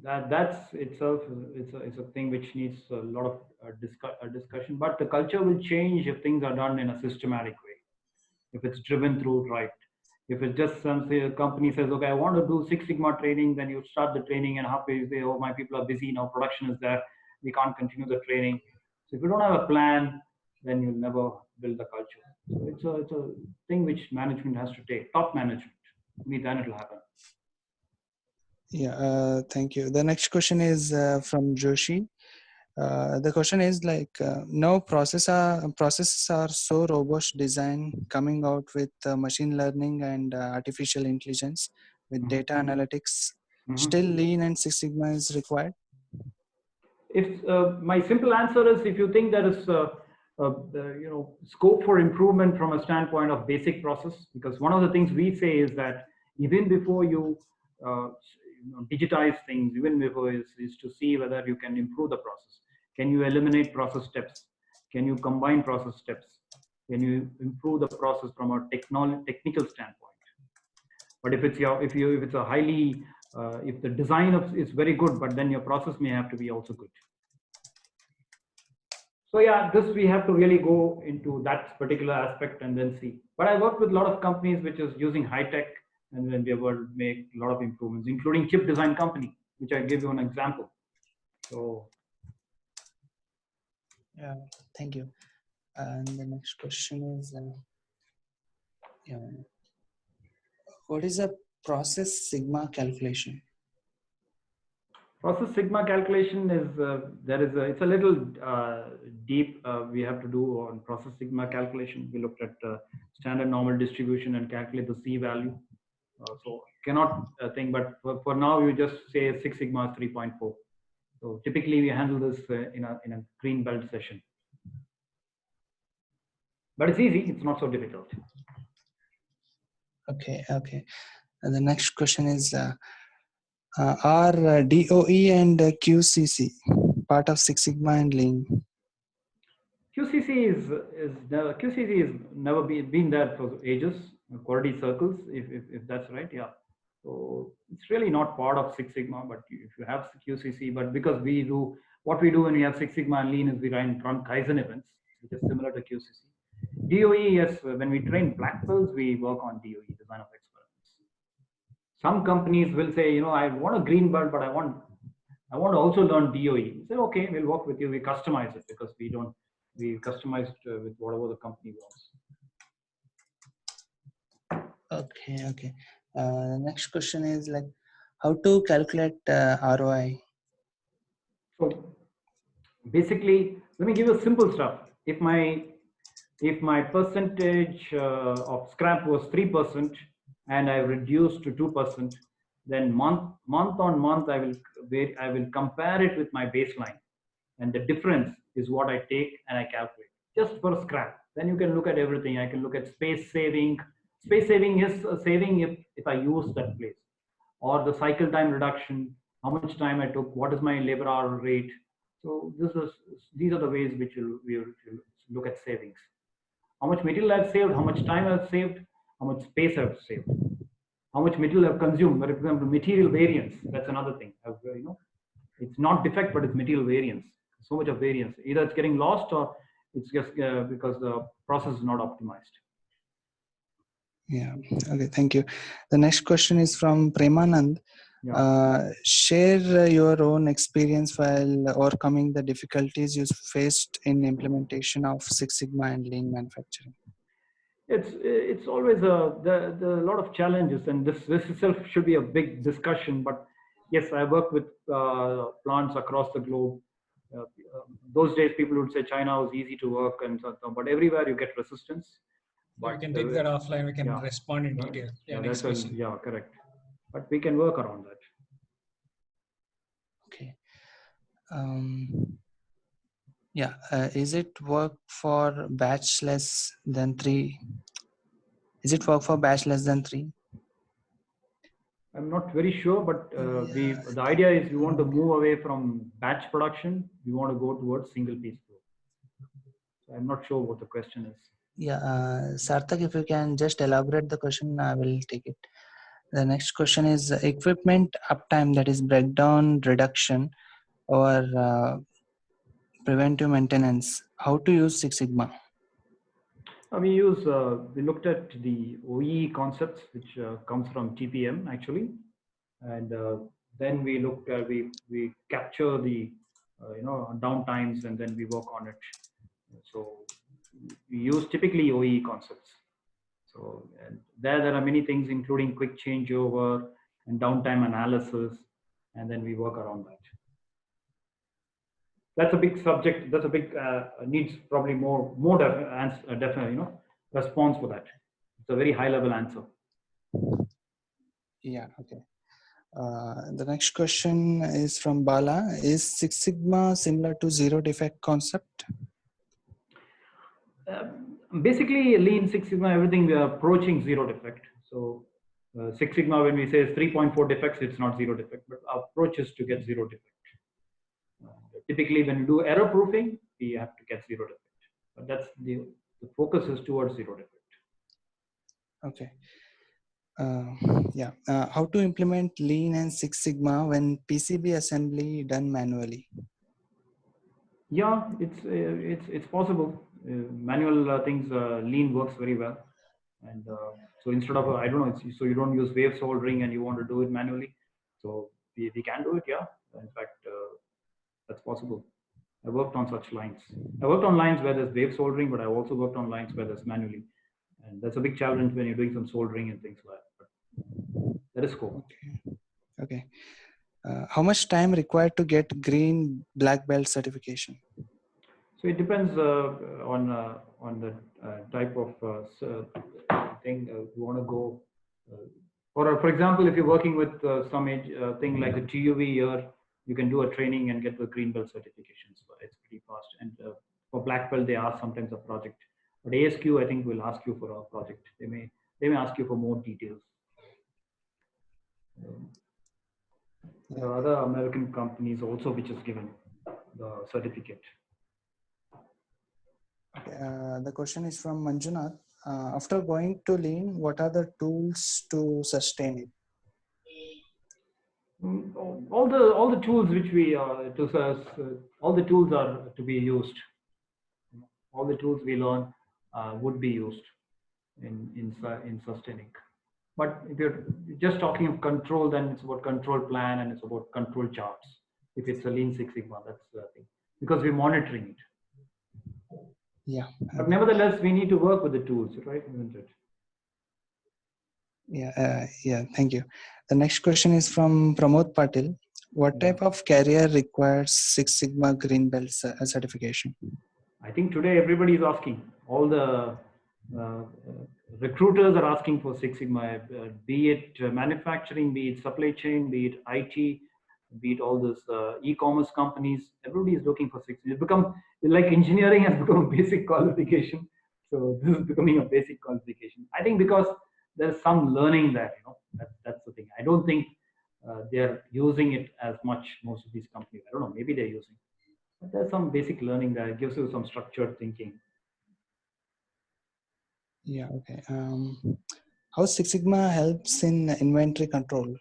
that's itself it's a thing which needs a lot of discussion. But the culture will change if things are done in a systematic way. If it's driven through right. If it's just some say a company says, okay, I want to do Six Sigma training, then you start the training and halfway you say, oh, my people are busy now, production is there, we can't continue the training. So if you don't have a plan, then you'll never build the culture. So it's a thing which management has to take, top management. Only then it'll happen. Yeah. Thank you. The next question is from Joshi. The question is like, now processes are so robust design coming out with machine learning and artificial intelligence with data analytics. Still, Lean and Six Sigma is required. If my simple answer is, if you think there is scope for improvement from a standpoint of basic process, because one of the things we say is that even before you digitize things, even before is to see whether you can improve the process. Can you eliminate process steps? Can you combine process steps? Can you improve the process from a technical standpoint? But if it's a highly if the design is very good, but then your process may have to be also good. So yeah, this we have to really go into that particular aspect and then see. But I work with a lot of companies which is using high tech, and then we will make a lot of improvements, including chip design company, which I give you an example. So yeah, thank you. And the next question is, what is a process sigma calculation? process sigma calculation is it's a little deep. We have to do on process sigma calculation. We looked at standard normal distribution and calculate the C value. So cannot think, but for now you just say Six Sigma 3.4. So typically we handle this in a green belt session. But it's easy, it's not so difficult. Okay. And the next question is, are DOE and QCC part of Six Sigma and Lean? QCC is never been there for ages. Quality circles, if that's right, yeah. So it's really not part of Six Sigma, but if you have QCC, but because what we do when we have Six Sigma and Lean is we run Kaizen events, which is similar to QCC. DOE, yes, when we train black belts, we work on DOE, design of experiments. Some companies will say, I want a green belt, but I want to also learn DOE. We say, okay, we'll work with you. We customize it because we customize it with whatever the company wants. Okay. The next question is like, how to calculate ROI? So basically, let me give you simple stuff. If my percentage of scrap was 3% and I reduced to 2%, then month on month I will compare it with my baseline, and the difference is what I take and I calculate just for scrap. Then you can look at everything. I can look at space saving. Space saving is a saving if I use that place, or the cycle time reduction, how much time I took, what is my labor hour rate. So these are the ways which we will look at savings. How much material I've saved, how much time I've saved, how much space I've saved, how much material I've consumed. For example, material variance, that's another thing. It's not defect, but it's material variance. So much of variance. Either it's getting lost or it's just because the process is not optimized. Yeah. Okay. Thank you. The next question is from Premanand. Share your own experience while overcoming the difficulties you faced in implementation of Six Sigma and lean manufacturing. It's always the lot of challenges, and this itself should be a big discussion. But yes, I work with plants across the globe. Those days, people would say China was easy to work, and so, but everywhere you get resistance. So we But can take that offline. We can yeah, respond in detail. Yeah, next that's question. yeah, correct. But we can work around that. Okay. Yeah. Is it work for batch less than 3? Is it work for batch less than 3? I'm not very sure, but the idea is we want to move away from batch production. We want to go towards single piece flow. So I'm not sure what the question is. Yeah, Sarthak, if you can just elaborate the question, I will take it. The next question is equipment uptime, that is breakdown reduction or preventive maintenance. How to use Six Sigma? We looked at the OE concepts, which comes from TPM actually, and then we looked at we capture the downtimes, and then we work on it. So we use typically OE concepts. So and there are many things, including quick changeover and downtime analysis, and then we work around that. That's a big subject. That's a big needs probably more response for that. It's a very high level answer. Yeah. Okay. The next question is from Bala. Is Six Sigma similar to zero defect concept? Basically, Lean Six Sigma, everything we are approaching zero defect. So Six Sigma, when we say 3.4 defects, it's not zero defect, but our approach is to get zero defect. Typically, when we do error proofing, we have to get zero defect. But that's the focus is towards zero defect. Okay. How to implement Lean and Six Sigma when PCB assembly done manually? Yeah, it's possible. Manual things, Lean works very well. And so instead of, I don't know, so you don't use wave soldering and you want to do it manually. So we can do it, yeah. In fact, that's possible. I worked on such lines. I worked on lines where there's wave soldering, but I also worked on lines where there's manually. And that's a big challenge when you're doing some soldering and things like that. But that is cool. Okay. How much time required to get green black belt certification? So it depends on the type of thing you want to go. For example, if you're working with some thing like a TUV year, you can do a training and get the green belt certification. So it's pretty fast. And for black belt, they ask sometimes a project. But ASQ, I think, will ask you for a project. They may ask you for more details. There are other American companies also which is given the certificate. Okay, the question is from Manjunath. After going to Lean, what are the tools to sustain it? All the tools which we all the tools are to be used. All the tools we learn would be used in sustaining. But if you're just talking of control, then it's about control plan and it's about control charts. If it's a Lean Six Sigma, that's the thing, because we're monitoring it. Yeah. But nevertheless, we need to work with the tools, right? Isn't it? Yeah. Thank you. The next question is from Pramod Patil. What type of career requires Six Sigma Green Belt certification? I think today everybody is asking. All the recruiters are asking for Six Sigma, be it manufacturing, be it supply chain, be it IT, be it all this e-commerce companies. Everybody is looking for Six Sigma. It's become like engineering has become a basic qualification. So this is becoming a basic qualification. I think because there's some learning there. That's the thing. I don't think they're using it as much. Most of these companies. I don't know. Maybe they're using. But there's some basic learning there. It gives you some structured thinking. Yeah, okay. How Six Sigma helps in inventory control?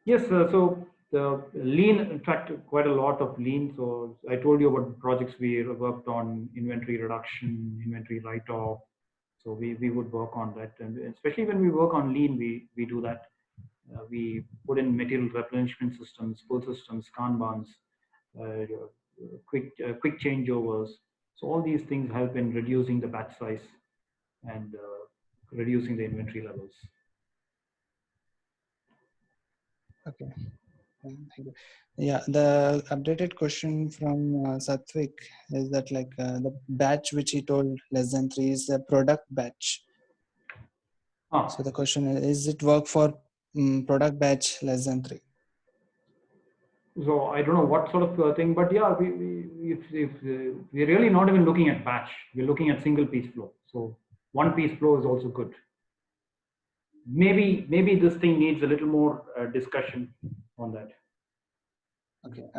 Yes, so the Lean, in fact, quite a lot of Lean. So I told you about the projects we worked on: inventory reduction, inventory write-off, So we would work on that, and especially when we work on lean, we do that. We put in material replenishment systems, pull systems, Kanbans, quick changeovers. So all these things help in reducing the batch size and reducing the inventory levels. Okay. Thank you. Yeah, the updated question from Satvik is that like the batch which he told less than 3 is the product batch. So the question is it work for product batch less than 3? So I don't know what sort of thing, but yeah, if we're really not even looking at batch, we're looking at single piece flow. So one piece flow is also good. Maybe this thing needs a little more discussion on that. Okay.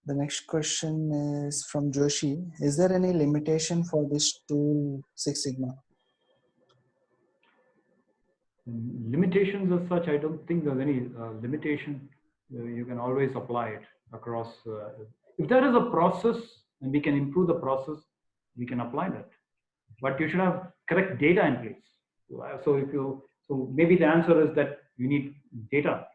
The next question is from Joshi. Is there any limitation for this tool Six Sigma? Limitations as such, I don't think there's any limitation. You can always apply it across. If there is a process and we can improve the process, we can apply that. But you should have correct data in place. So maybe the answer is that you need data.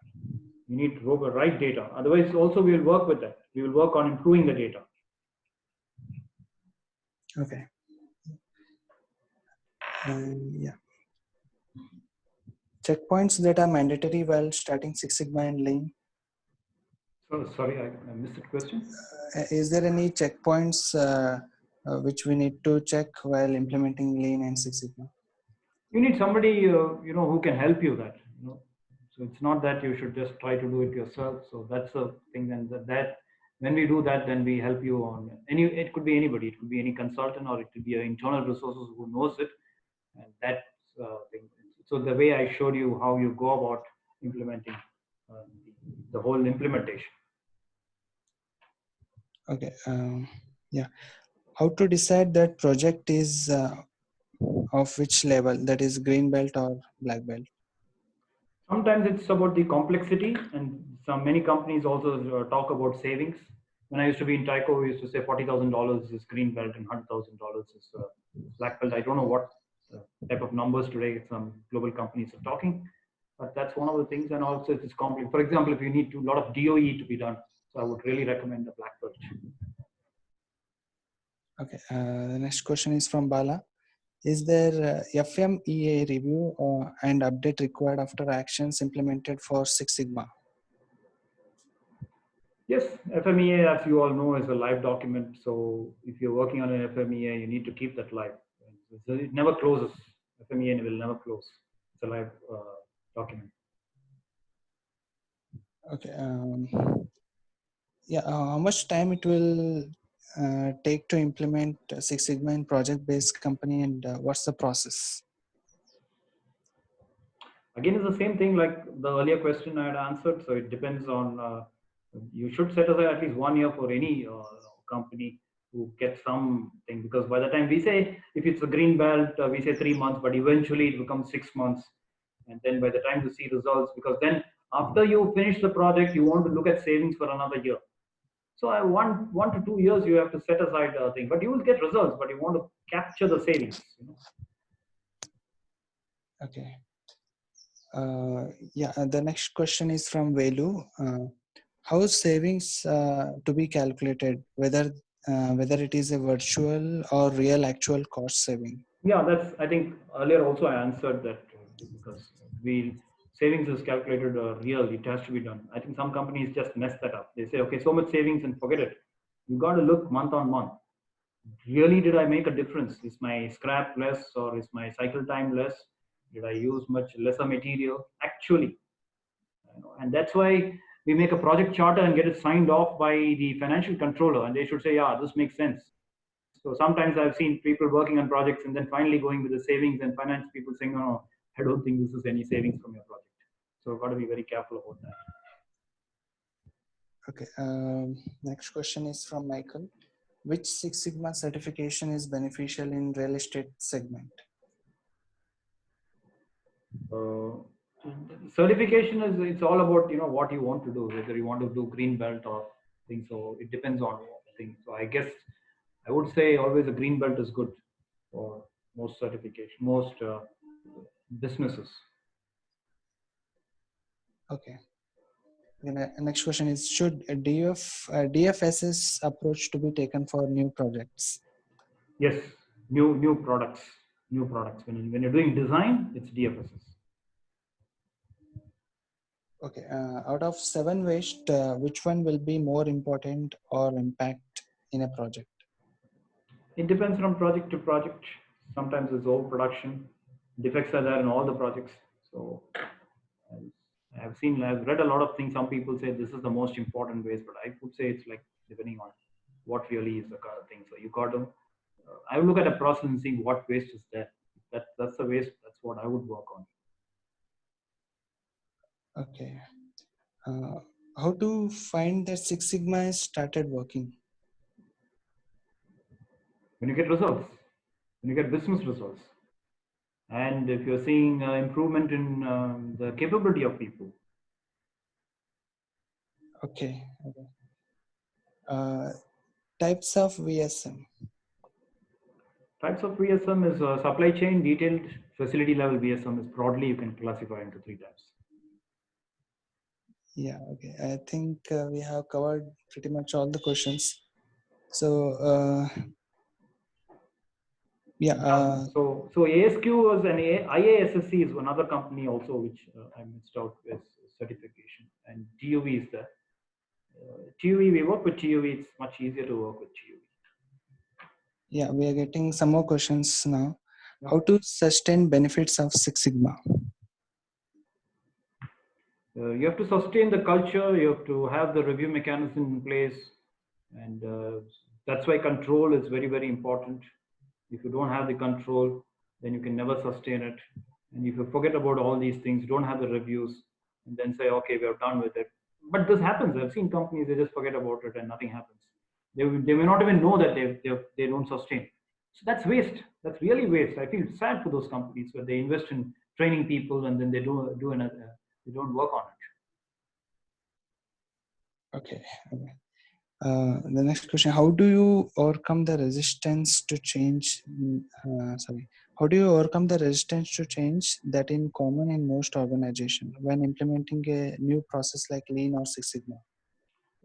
You need right data. Otherwise, also we will work with that. We will work on improving the data. Okay. Yeah. Checkpoints that are mandatory while starting Six Sigma and Lean. So sorry, I missed the question. Is there any checkpoints which we need to check while implementing Lean and Six Sigma? You need somebody who can help you that. So it's not that you should just try to do it yourself. So that's the thing. And that when we do that, then we help you on any. It could be anybody. It could be any consultant, or it could be an internal resources who knows it. And that's thing. So the way I showed you how you go about implementing the whole implementation. Okay. Yeah. How to decide that project is of which level, that is green belt or black belt? Sometimes it's about the complexity, and many companies also talk about savings. When I used to be in Tyco, we used to say $40,000 is green belt and $100,000 is black belt. I don't know what type of numbers today some global companies are talking, but that's one of the things. And also it's complex. For example, if you need a lot of DOE to be done, so I would really recommend the black belt. Okay. The next question is from Bala. Is there FMEA review and update required after actions implemented for Six Sigma? Yes, FMEA, as you all know, is a live document. So if you're working on an FMEA, you need to keep that live. It never closes. FMEA will never close. It's a live document. Okay. Yeah. How much time it will take to implement Six Sigma in project-based company, and what's the process? Again, it's the same thing like the earlier question I had answered. So it depends on, you should set aside at least 1 year for any company to get something, because by the time we say, if it's a green belt, we say 3 months, but eventually it becomes 6 months. And then by the time you see results, because then after you finish the project, you want to look at savings for another year. So I want 1 to 2 years, you have to set aside a thing, but you will get results, but you want to capture the savings. Okay. Yeah, the next question is from Velu. How is savings to be calculated, whether it is a virtual or real actual cost saving? Yeah, I think earlier also I answered that, because savings is calculated real, it has to be done. I think some companies just mess that up. They say, okay, so much savings and forget it. You got to look month on month. Really, did I make a difference? Is my scrap less, or is my cycle time less? Did I use much lesser material? Actually, and that's why we make a project charter and get it signed off by the financial controller, and they should say, yeah, this makes sense. So sometimes I've seen people working on projects and then finally going with the savings, and finance people saying, no, I don't think this is any savings from your project. So got to be very careful about that. Okay. Next question is from Michael. Which Six Sigma certification is beneficial in real estate segment? Certification it's all about what you want to do, whether you want to do green belt or things. So it depends on things. So I guess I would say always a green belt is good for most certification, most businesses. Okay. Next question is, should a DFSS approach to be taken for new projects? Yes, new products, new products. When you're doing design, it's DFSS. Okay. Out of 7 waste, which one will be more important or impact in a project? It depends from project to project. Sometimes it's overproduction. Defects are there in all the projects. So I've read a lot of things. Some people say this is the most important waste, but I would say it's like depending on what really is the kind of thing. So you got to, I would look at a process and see what waste is there. That's the waste. That's what I would work on. Okay. Uh, how to find that Six Sigma has started working? When you get results, when you get business results, and if you're seeing improvement in the capability of people. Okay. Okay. Types of VSM. Types of VSM is supply chain, detailed, facility level VSM is broadly you can classify into 3 types. Yeah. Okay. I think we have covered pretty much all the questions. So yeah. So ASQ was an IASSC is another company also which I missed out with certification, and TUV is there. TUV, we work with TUV. It's much easier to work with TUV. Yeah, we are getting some more questions now. Yeah. How to sustain benefits of Six Sigma? You have to sustain the culture. You have to have the review mechanism in place, and that's why control is very important. If you don't have the control, then you can never sustain it. And if you forget about all these things, don't have the reviews, and then say, okay, we are done with it. But this happens. I've seen companies, they just forget about it and nothing happens. They may not even know that they don't sustain. So that's waste. That's really waste. I feel sad for those companies where they invest in training people and then they they don't work on it. Okay. Okay. The next question: how do you overcome the resistance to change? Sorry. How do you overcome the resistance to change that is common in most organizations when implementing a new process like Lean or Six Sigma?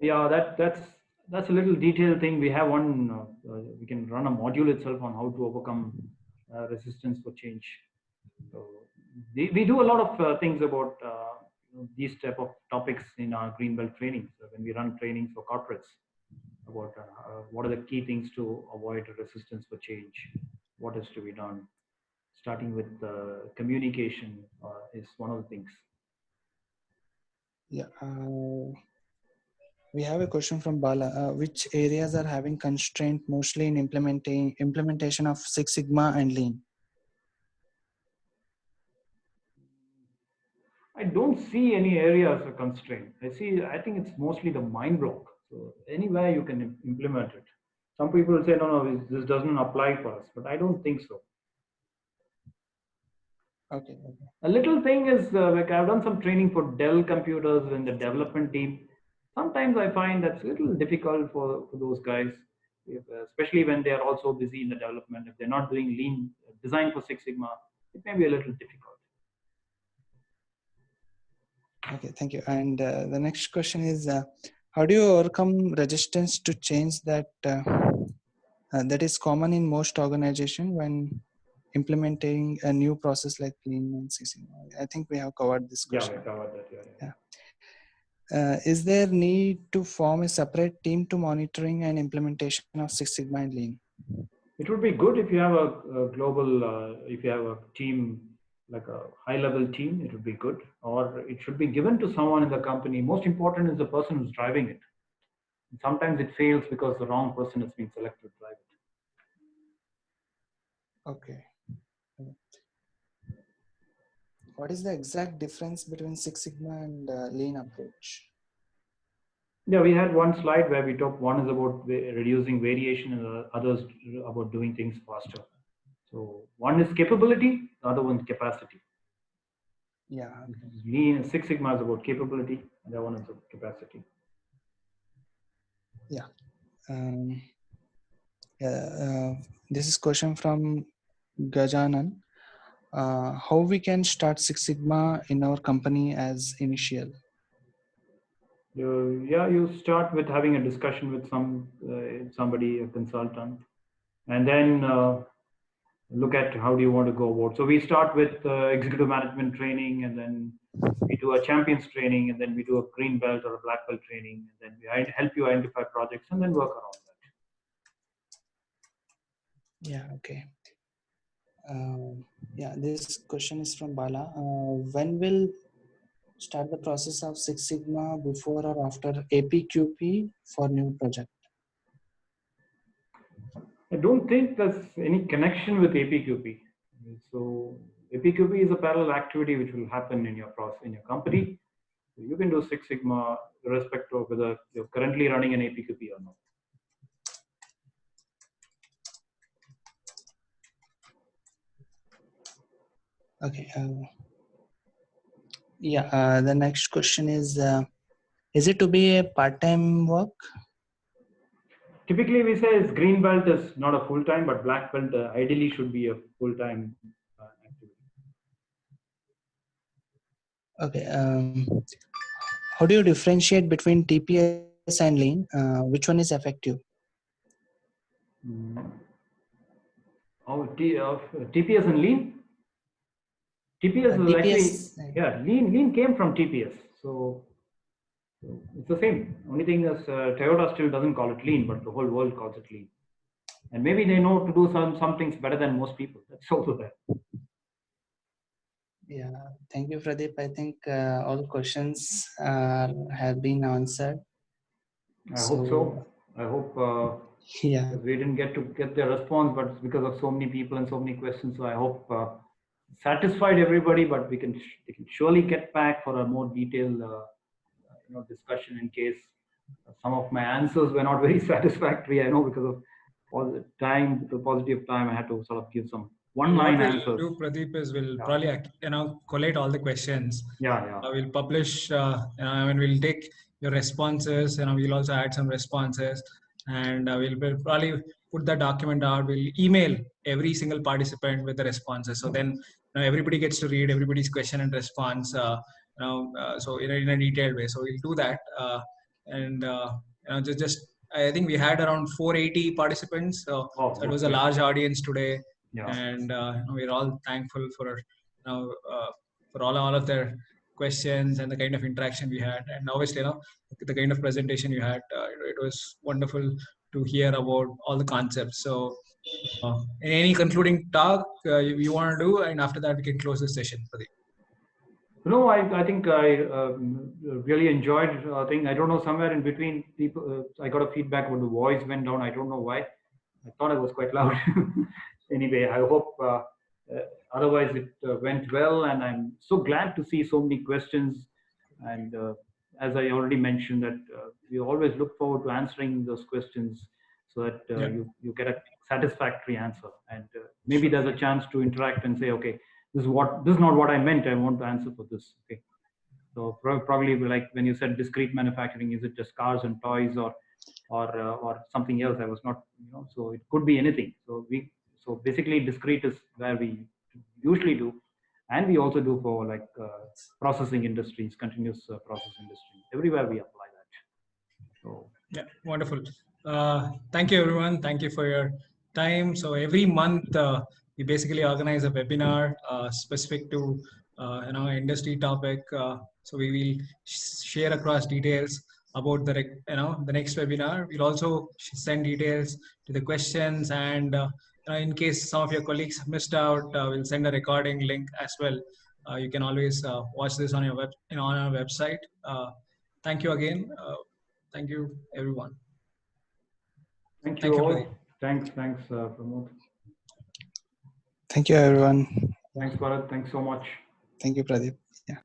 Yeah, that's a little detailed thing. We have one. We can run a module itself on how to overcome resistance for change. So we do a lot of things about these type of topics in our green belt trainings. So when we run trainings for corporates about what are the key things to avoid resistance for change, what is to be done. Starting with communication is one of the things. Yeah. We have a question from Bala. Which areas are having constraint mostly in implementation of Six Sigma and Lean? I don't see any area as a constraint. I think it's mostly the mind block. So anywhere you can implement it. Some people will say, no, this doesn't apply for us, but I don't think so. Okay. Okay. A little thing is like I've done some training for Dell computers in the development team. Sometimes I find that's a little difficult for those guys, especially when they are also busy in the development. If they're not doing lean design for Six Sigma, it may be a little difficult. Okay, thank you. And the next question is, how do you overcome resistance to change that is common in most organizations when implementing a new process like Lean and Six Sigma? I think we have covered this Yeah, question. we covered that. Yeah. Is there need to form a separate team to monitoring and implementation of Six Sigma and Lean? It would be good if you have a global, if you have a team, like a high level team, it would be good. Or it should be given to someone in the company. Most important is the person who's driving it. Sometimes it fails because the wrong person has been selected to drive it. Okay. What is the exact difference between Six Sigma and Lean approach? Yeah, we had one slide where we talked, one is about reducing variation and the others about doing things faster. So one is capability, the other one is capacity. Yeah. Lean Six Sigma is about capability, and the other one is about capacity. Yeah. This is question from Gajanan. How we can start Six Sigma in our company as initial? You start with having a discussion with somebody, a consultant, and then look at how do you want to go about. So we start with executive management training, and then we do a champions training, and then we do a green belt or a black belt training, and then we help you identify projects and then work around that. Yeah, okay. Yeah, this question is from Bala. When will start the process of Six Sigma, before or after APQP for new project? I don't think there's any connection with APQP. So APQP is a parallel activity which will happen in your process in your company. So you can do Six Sigma irrespective of whether you're currently running an APQP or not. Okay. Yeah. The next question is it to be a part-time work? Typically, we say is green belt is not a full time, but black belt ideally should be a full time activity. Okay. How do you differentiate between TPS and Lean? Which one is effective? Mm. Oh, TPS and Lean. TPS is actually TPS. Lean came from TPS, so it's the same. Only thing is Toyota still doesn't call it Lean, but the whole world calls it Lean. And maybe they know to do some things better than most people. That's also there. Yeah. Thank you, Pradeep. I think all questions have been answered. I hope so. I hope Yeah. because we didn't get their response, but it's because of so many people and so many questions. So I hope satisfied everybody, but we can surely get back for a more detailed discussion in case some of my answers were not very satisfactory. I know because of all the time, the paucity of time, I had to sort of give some one-line What we'll answers. do, Pradeep, is we'll probably collate all the questions. Yeah. We'll publish. We'll take your responses. We'll also add some responses, and we'll probably put the document out. We'll email every single participant with the responses. So then everybody gets to read everybody's question and response. So in a detailed way. So we'll do that. Just I think we had around 480 participants. So it was a large audience today. Yeah. And we're all thankful for for all of their questions and the kind of interaction we had, and obviously the kind of presentation you had. It was wonderful to hear about all the concepts. So any concluding talk you want to do, and after that we can close the session, Pradeep. No, I think I really enjoyed thing. I don't know, somewhere in between people, I got a feedback when the voice went down. I don't know why. I thought I was quite loud. Anyway, I hope otherwise it went well, and I'm so glad to see so many questions. And as I already mentioned, that we always look forward to answering those questions so that you get a satisfactory answer. And maybe there's a chance to interact and say, okay, this is not what I meant. I want to answer for this. Okay. So probably like when you said discrete manufacturing, is it just cars and toys or something else? I was not, so it could be anything. So basically discrete is where we usually do, and we also do for like processing industries, continuous process industry. Everywhere we apply that. So yeah, wonderful. Thank you, everyone. Thank you for your time. So every month we basically organize a webinar specific to industry topic. So we will share across details about the next webinar. We'll also send details to the questions, and in case some of your colleagues missed out, we'll send a recording link as well. You can always watch this on your on our website. Thank you again. Thank you, everyone. Thank you all. Thanks, Pramod. Thank you, everyone. Thanks, Bharat. Thanks so much. Thank you, Pradeep. Yeah.